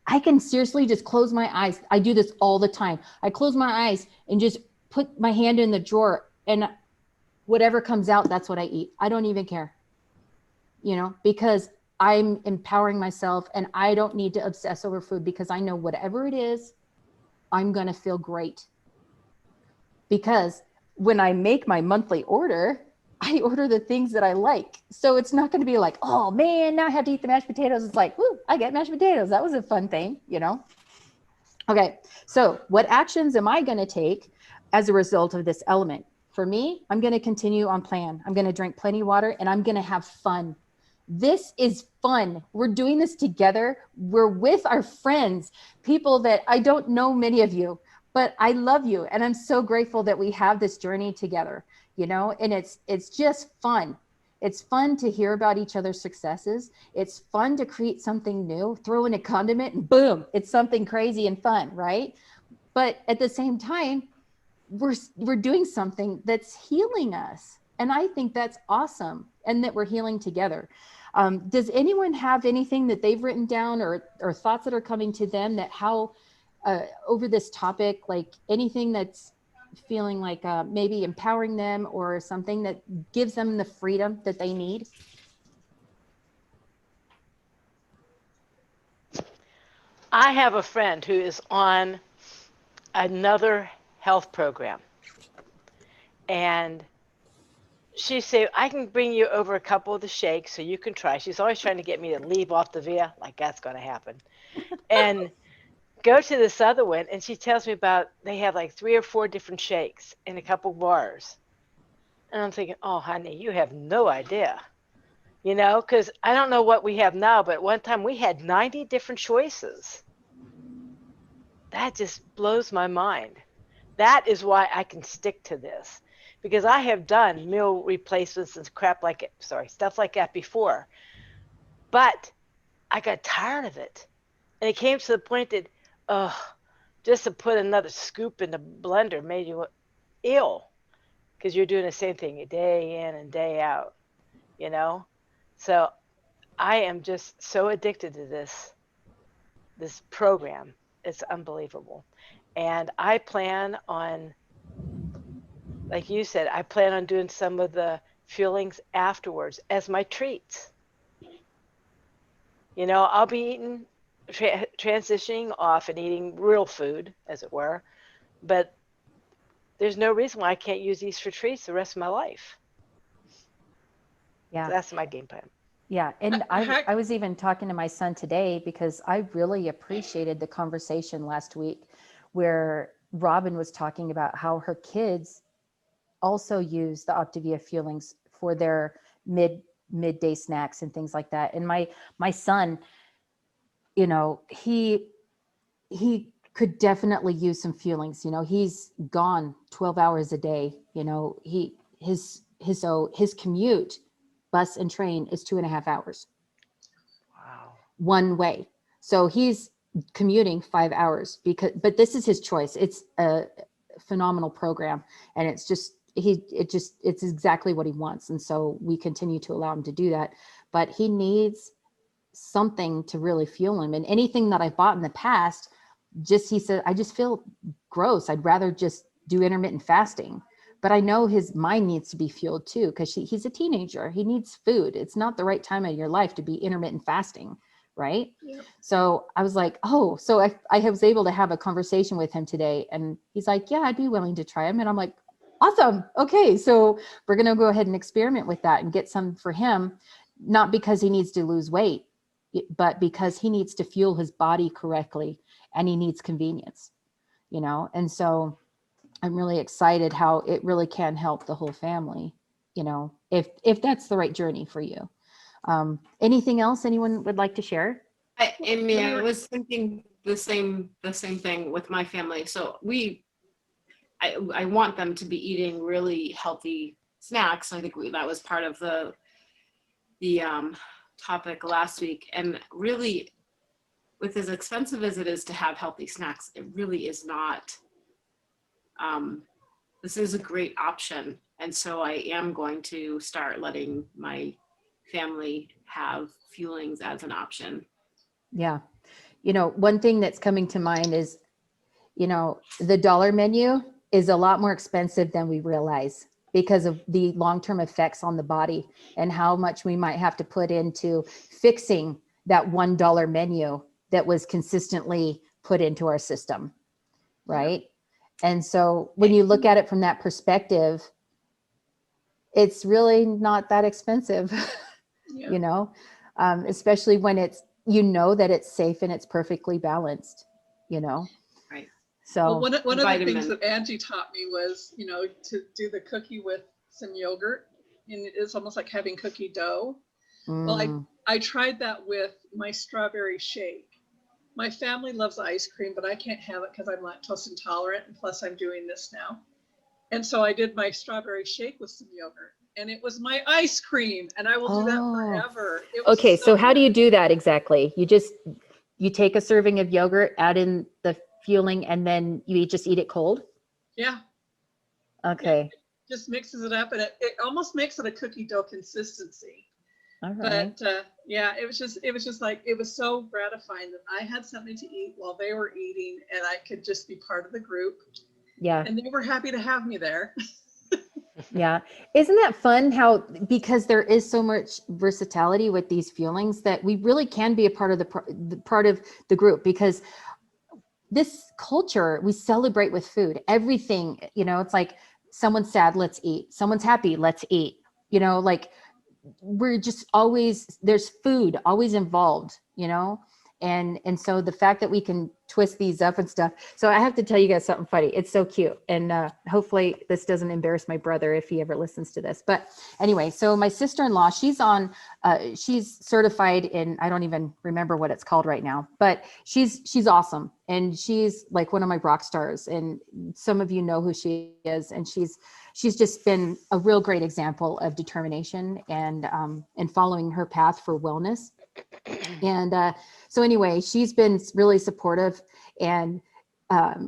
I can seriously just close my eyes. I do this all the time. I close my eyes and just put my hand in the drawer, and whatever comes out, that's what I eat. I don't even care, because I'm empowering myself and I don't need to obsess over food, because I know whatever it is, I'm going to feel great. Because when I make my monthly order, I order the things that I like. So it's not going to be like, oh man, now I have to eat the mashed potatoes. It's like, whoo, I get mashed potatoes. That was a fun thing, Okay, so what actions am I going to take as a result of this element? For me, I'm going to continue on plan. I'm going to drink plenty of water, and I'm going to have fun. This is fun. We're doing this together. We're with our friends, people that I don't know many of you, but I love you. And I'm so grateful that we have this journey together, and it's just fun. It's fun to hear about each other's successes. It's fun to create something new, throw in a condiment and boom, it's something crazy and fun, right? But at the same time, we're doing something that's healing us. And I think that's awesome, and that we're healing together. Does anyone have anything that they've written down or thoughts that are coming to them that how over this topic, like anything that's feeling like maybe empowering them or something that gives them the freedom that they need? I have a friend who is on another health program, and she said, I can bring you over a couple of the shakes so you can try. She's always trying to get me to leave off the VIA, like that's going to happen. And go to this other one, and she tells me about they have like 3 or 4 different shakes in a couple bars. And I'm thinking, oh, honey, you have no idea. You know, because I don't know what we have now, but one time we had 90 different choices. That just blows my mind. That is why I can stick to this, because I have done meal replacements and stuff like that before. But I got tired of it. And it came to the point that, just to put another scoop in the blender made you ill, because you're doing the same thing day in and day out, you know? So I am just so addicted to this program. It's unbelievable. And I plan on, like you said, I plan on doing some of the fuelings afterwards as my treats. You know, I'll be eating, transitioning off and eating real food, as it were, but there's no reason why I can't use these for treats the rest of my life. Yeah. So that's my game plan. Yeah. And I was even talking to my son today because I really appreciated the conversation last week where Robin was talking about how her kids also use the Optavia fuelings for their midday snacks and things like that. And my son, you know, he could definitely use some fuelings. You know, he's gone 12 hours a day. You know, his commute, bus and train, is 2.5 hours. Wow. One way. So he's commuting 5 hours but this is his choice. It's a phenomenal program, and it's exactly what he wants. And so we continue to allow him to do that, but he needs something to really fuel him. And anything that I've bought in the past, he said, I just feel gross. I'd rather just do intermittent fasting. But I know his mind needs to be fueled too, because he's a teenager. He needs food. It's not the right time of your life to be intermittent fasting, right? Yep. So I was like, oh, so I was able to have a conversation with him today, and he's like, yeah, I'd be willing to try them. And I'm like, awesome. Okay, so we're going to go ahead and experiment with that and get some for him, not because he needs to lose weight, but because he needs to fuel his body correctly, and he needs convenience, you know? And so I'm really excited how it really can help the whole family, you know, if that's the right journey for you. Anything else anyone would like to share? Amy, I was thinking the same thing with my family. So I want them to be eating really healthy snacks. I think that was part of the topic last week. And really, with as expensive as it is to have healthy snacks, it really is not. This is a great option. And so I am going to start letting my family have fuelings as an option. Yeah. You know, one thing that's coming to mind is, you know, the dollar menu is a lot more expensive than we realize because of the long-term effects on the body and how much we might have to put into fixing that $1 menu that was consistently put into our system. Right. And so when you look at it from that perspective, it's really not that expensive, you know, especially when it's, you know, that it's safe and it's perfectly balanced, you know. Right. Well, So one of the things that Angie taught me was, you know, to do the cookie with some yogurt, and it's almost like having cookie dough. Well, I tried that with my strawberry shake. My family loves ice cream, but I can't have it because I'm lactose intolerant, and plus I'm doing this now. And so I did my strawberry shake with some yogurt, and it was my ice cream, and I will do that forever. Okay, so how do you do that exactly? You take a serving of yogurt, add in the fueling, and then you just eat it cold? Yeah. Okay. It just mixes it up, and it almost makes it a cookie dough consistency. All right. But yeah, it was just like, it was so gratifying that I had something to eat while they were eating, and I could just be part of the group. Yeah. And they were happy to have me there. Yeah. Isn't that fun how, because there is so much versatility with these feelings, that we really can be a part of the group, because this culture, we celebrate with food, everything, it's like someone's sad, let's eat. Someone's happy, let's eat. Like we're just always, there's food always involved, and so the fact that we can twist these up and stuff. So I have to tell you guys something funny. It's so cute. And hopefully this doesn't embarrass my brother if he ever listens to this. But anyway, so my sister-in-law, she's certified in, I don't even remember what it's called right now, but she's awesome. And she's like one of my rock stars. And some of you know who she is. And she's just been a real great example of determination and following her path for wellness. And so anyway, she's been really supportive, and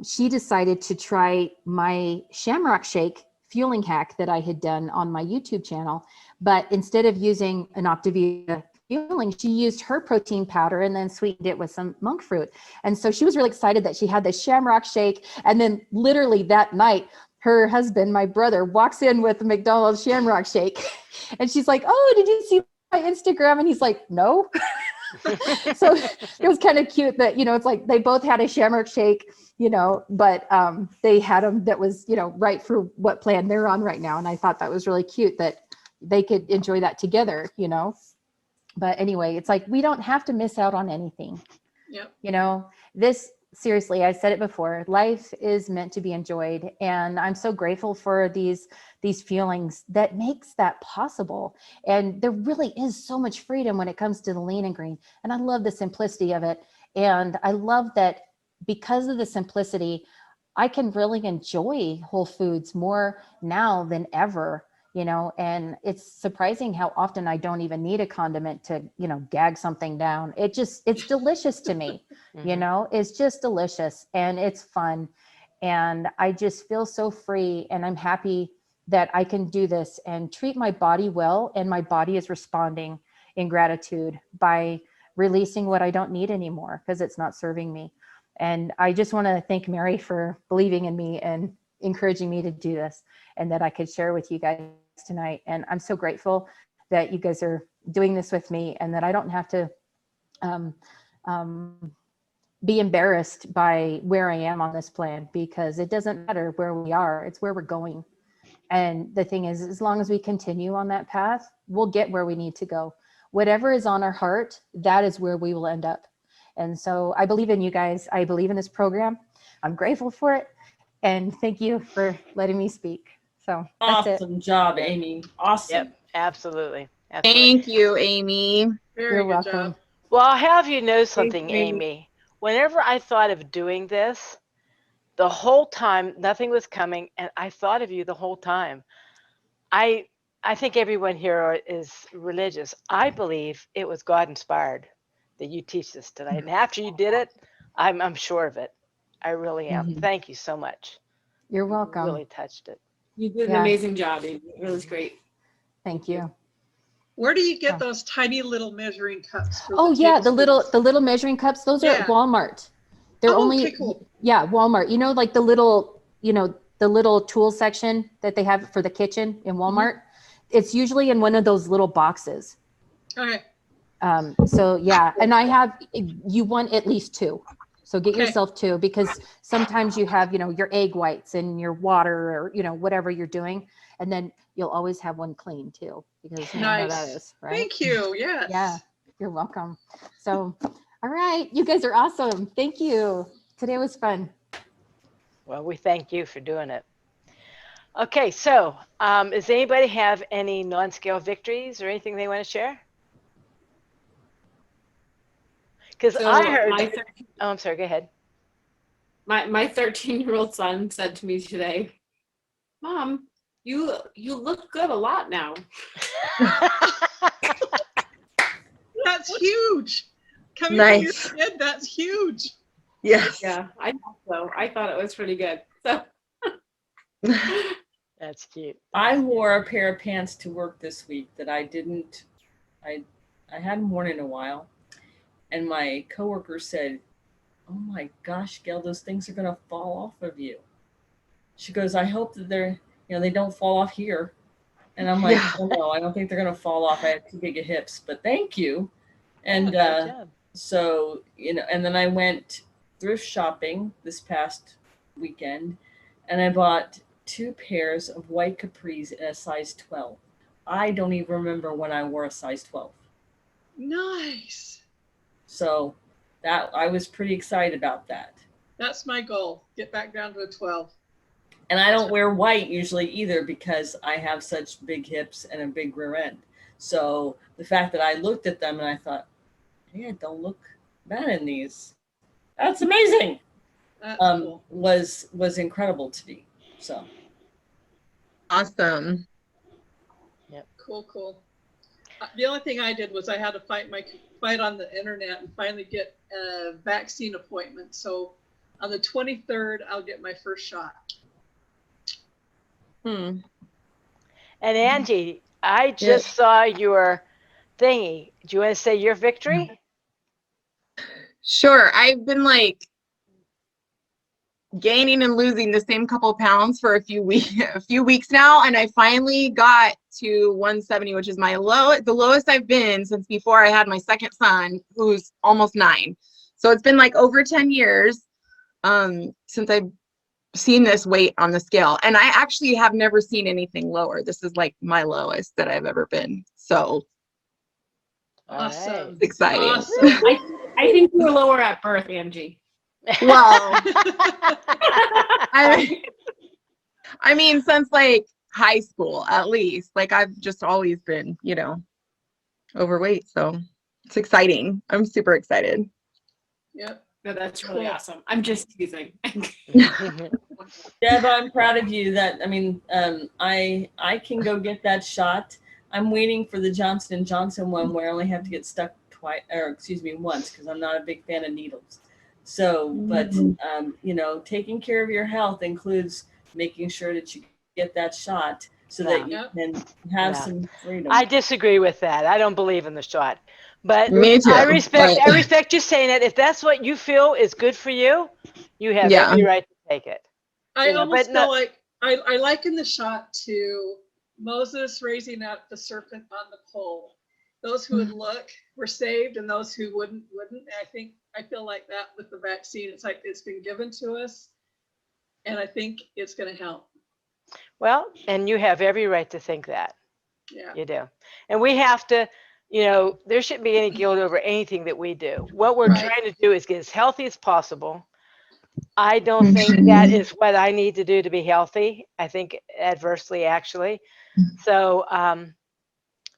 she decided to try my Shamrock Shake fueling hack that I had done on my YouTube channel. But instead of using an Optavia fueling, she used her protein powder and then sweetened it with some monk fruit. And so she was really excited that she had the Shamrock Shake. And then literally that night, her husband, my brother, walks in with the McDonald's Shamrock Shake. And she's like, "Oh, did you see my Instagram?" And he's like, "No." So it was kind of cute that, it's like they both had a Shamrock Shake, but they had them that was, right for what plan they're on right now. And I thought that was really cute that they could enjoy that together, But anyway, it's like we don't have to miss out on anything. Yep. Seriously, I said it before, life is meant to be enjoyed. And I'm so grateful for these feelings that makes that possible. And there really is so much freedom when it comes to the lean and green. And I love the simplicity of it. And I love that because of the simplicity, I can really enjoy whole foods more now than ever. And it's surprising how often I don't even need a condiment to, gag something down. It's delicious to me, it's just delicious and it's fun. And I just feel so free, and I'm happy that I can do this and treat my body well. And my body is responding in gratitude by releasing what I don't need anymore because it's not serving me. And I just want to thank Mary for believing in me and encouraging me to do this, and that I could share with you guys tonight. And I'm so grateful that you guys are doing this with me, and that I don't have to be embarrassed by where I am on this plan, because it doesn't matter where we are, it's where we're going. And the thing is, as long as we continue on that path, we'll get where we need to go. Whatever is on our heart, that is where we will end up. And so I believe in you guys. I believe in this program. I'm grateful for it. And thank you for letting me speak. So that's it. Awesome job, Amy. Awesome. Yep, absolutely. Thank you, Amy. Very You're good welcome. job. Well, I'll have you know something, Thank you. Amy. Whenever I thought of doing this, the whole time nothing was coming, and I thought of you the whole time. I think everyone here is religious. I believe it was God inspired that you teach this tonight. And after you did it, I'm sure of it. I really am. Mhm. Thank you so much. You're You welcome. really touched it. You did an Yeah. amazing job, Amy. It was great. Thank you. Where do you get Oh. those tiny little measuring cups? For Oh yeah, the tablespoons? little measuring cups, those are Yeah. at Walmart. They're Oh, only, okay, cool. yeah, Walmart. Like the little, the little tool section that they have for the kitchen in Walmart. It's usually in one of those little boxes. Okay. So yeah, and you want at least 2. So get Okay. yourself 2, because sometimes you have, your egg whites and your water, or, whatever you're doing. And then you'll always have one clean too, because you know how that Nice. is, right? Thank you. Yes. Yeah, you're welcome. So, all right, you guys are awesome. Thank you. Today was fun. Well, we thank you for doing it. Okay, so does anybody have any non-scale victories or anything they want to share? Because So I heard. my Oh, I'm sorry. Go ahead. my 13-year-old son said to me today, "Mom, you look good a lot now." That's huge. Coming Nice. from your kid, that's huge. Yes. Yeah, I thought so. I thought it was pretty good. So That's cute. I wore a pair of pants to work this week that I didn't I hadn't worn it in a while, and my coworker said, "Oh my gosh, Gail, those things are gonna fall off of you." She goes, "I hope that they don't fall off here." And I'm like, Yeah. "Oh no, I don't think they're gonna fall off. I have too big of hips, but thank you." And Yeah, good job. so, and then I went thrift shopping this past weekend, and I bought 2 pairs of white capris in a size 12. I don't even remember when I wore a size 12. Nice. So that I was pretty excited about that. That's my goal. Get back down to a 12. And I don't wear white usually either because I have such big hips and a big rear end. So the fact that I looked at them and I thought, hey, I don't look bad in these. That's amazing. That's cool. Was incredible to me. So Awesome. Yep. Cool. The only thing I did was I had to fight on the internet and finally get a vaccine appointment. So on the 23rd, I'll get my first shot. And Angie, I just saw your thingy. Do you want to say your victory? Sure. I've been like gaining and losing the same couple of pounds for a few weeks now, and I finally got to 170, which is the lowest I've been since before I had my second son, who's almost 9. So it's been like over 10 years since I've seen this weight on the scale, and I actually have never seen anything lower. This is like my lowest that I've ever been. So awesome. It's exciting. Awesome. I think you were lower at birth, Angie. Well, I mean, since like high school, at least, like I've just always been, overweight. So it's exciting. I'm super excited. Yep. No, that's really awesome. I'm just teasing. Deb, I'm proud of you. I can go get that shot. I'm waiting for the Johnson & Johnson one where I only have to get stuck once, because I'm not a big fan of needles. So, but taking care of your health includes making sure that you get that shot so that you can have some freedom. I disagree with that. I don't believe in the shot. But Me too. I respect you saying that. If that's what you feel is good for you, you have every right to take it. I almost feel like I liken the shot to Moses raising up the serpent on the pole. Those who would look were saved, and those who wouldn't. And I feel like that with the vaccine. It's like it's been given to us, and I think it's going to help. Well, and you have every right to think that. Yeah. You do. And we have to, there shouldn't be any guilt over anything that we do. What we're trying to do is get as healthy as possible. I don't think that is what I need to do to be healthy. I think adversely, actually. So,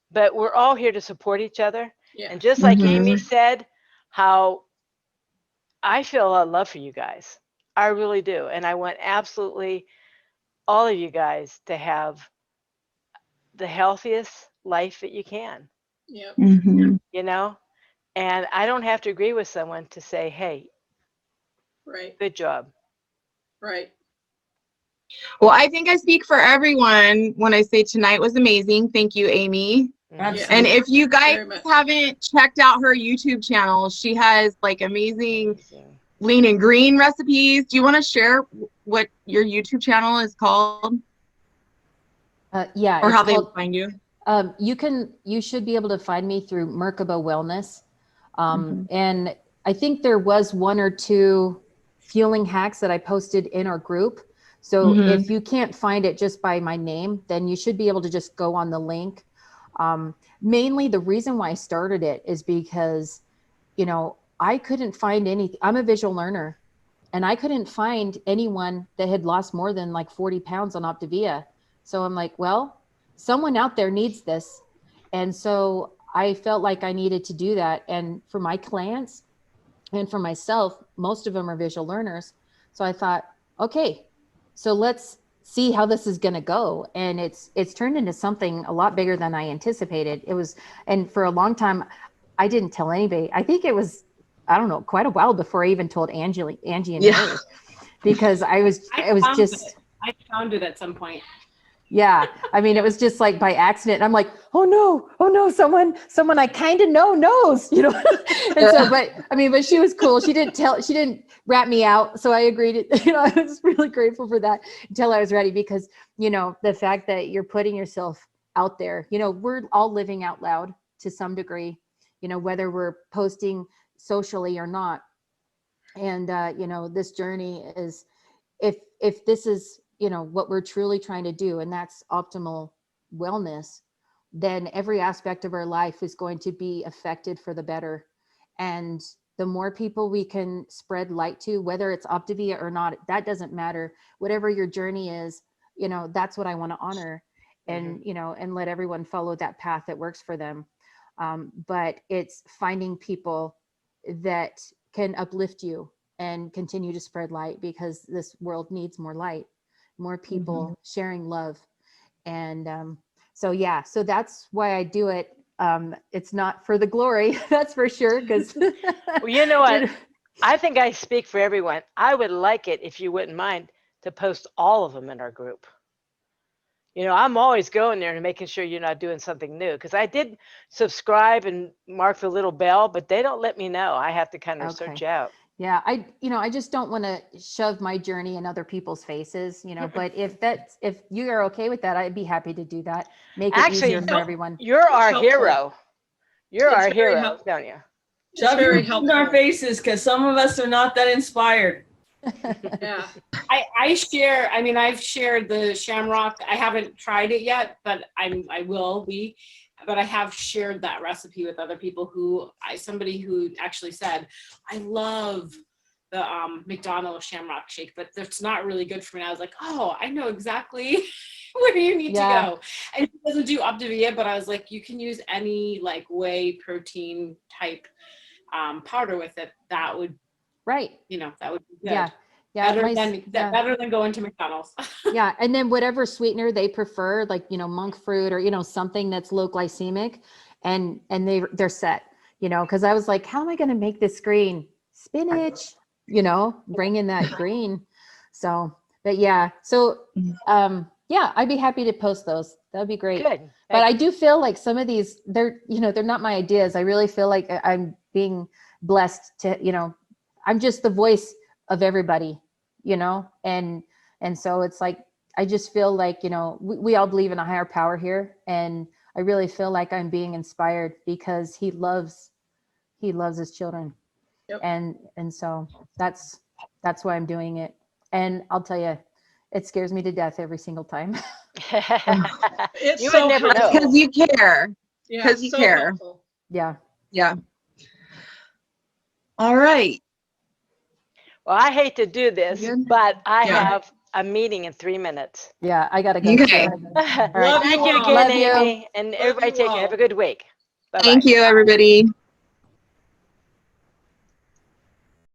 but we're all here to support each other. Yeah. And just like Amy said, how I feel a love for you guys. I really do. And I want absolutely all of you guys to have the healthiest life that you can. Yeah. And I don't have to agree with someone to say, hey, good job. Right. Well, I think I speak for everyone when I say tonight was amazing. Thank you, Amy. Absolutely. And if you guys haven't checked out her YouTube channel, she has like amazing lean and green recipes. Do you want to share what your YouTube channel is called? Yeah. Or how they find you? You should be able to find me through Merkaba Wellness. And I think there was 1 or 2 fueling hacks that I posted in our group. So if you can't find it just by my name, then you should be able to just go on the link. Mainly the reason why I started it is because, I couldn't find anything. I'm a visual learner, and I couldn't find anyone that had lost more than like 40 pounds on Optavia. So I'm like, well, someone out there needs this. And so I felt like I needed to do that. And for my clients and for myself, most of them are visual learners. So I thought, okay, so let's see how this is going to go. And it's turned into something a lot bigger than I anticipated. And for a long time, I didn't tell anybody. I think it was, I don't know, quite a while before I even told Angie and Mary, because I found it at some point. Yeah. I mean, it was just like by accident. I'm like, oh no, someone I kind of know knows, you know? And so, but she was cool. She didn't rat me out. So I agreed. You know, I was really grateful for that until I was ready, because, you know, the fact that you're putting yourself out there, you know, we're all living out loud to some degree, you know, whether we're posting socially or not. And, you know, this journey is, if this is, you know, what we're truly trying to do, and that's optimal wellness, then every aspect of our life is going to be affected for the better. And the more people we can spread light to, whether it's Optavia or not, that doesn't matter. Whatever your journey is, you know, that's what I want to honor, and, you know, and let everyone follow that path that works for them. But it's finding people that can uplift you and continue to spread light, because this world needs more light, more people sharing love. And so, yeah, so that's why I do it. It's not for the glory, that's for sure. Because well, you know what? I think I speak for everyone. I would like it, if you wouldn't mind, to post all of them in our group. You know, I'm always going there and making sure you're not doing something new, because I did subscribe and mark the little bell, but they don't let me know. I have to kind of search out. Yeah, I just don't want to shove my journey in other people's faces, you know, but if you are okay with that, I'd be happy to do that. Make it easier for everyone. You're our hero. You're our hero, don't you? Shove your in our faces, because some of us are not that inspired. Yeah. I share, I mean, I've shared the shamrock. I haven't tried it yet, but I will but I have shared that recipe with other people somebody who actually said, I love the McDonald's shamrock shake, but that's not really good for me. And I was like, oh, I know exactly where you need to go. And she doesn't do Optavia, but I was like, you can use any like whey protein type powder with it. That would, you know, that would be good. Yeah. Better than going to McDonald's. Yeah. And then whatever sweetener they prefer, like, you know, monk fruit or, you know, something that's low glycemic, and they're set, you know, because I was like, how am I going to make this green? Spinach, you know, bring in that green. So, but yeah. So, yeah, I'd be happy to post those. That'd be great. Good. But I do feel like some of these, they're not my ideas. I really feel like I'm being blessed to, you know, I'm just the voice of everybody, you know, and so it's like, I just feel like, you know, we all believe in a higher power here. And I really feel like I'm being inspired because he loves his children. Yep. And so that's why I'm doing it. And I'll tell you, it scares me to death every single time. It's you so would never know. Because you care. Yeah, Because you care. helpful. Yeah. Yeah. All right. Well, I hate to do this, Good. but I have a meeting in 3 minutes. Yeah, I gotta go. Okay. All right. Love Thank you you all. again, Love you. Amy, and everybody take care. Have a good week. Bye-bye. Thank you, everybody.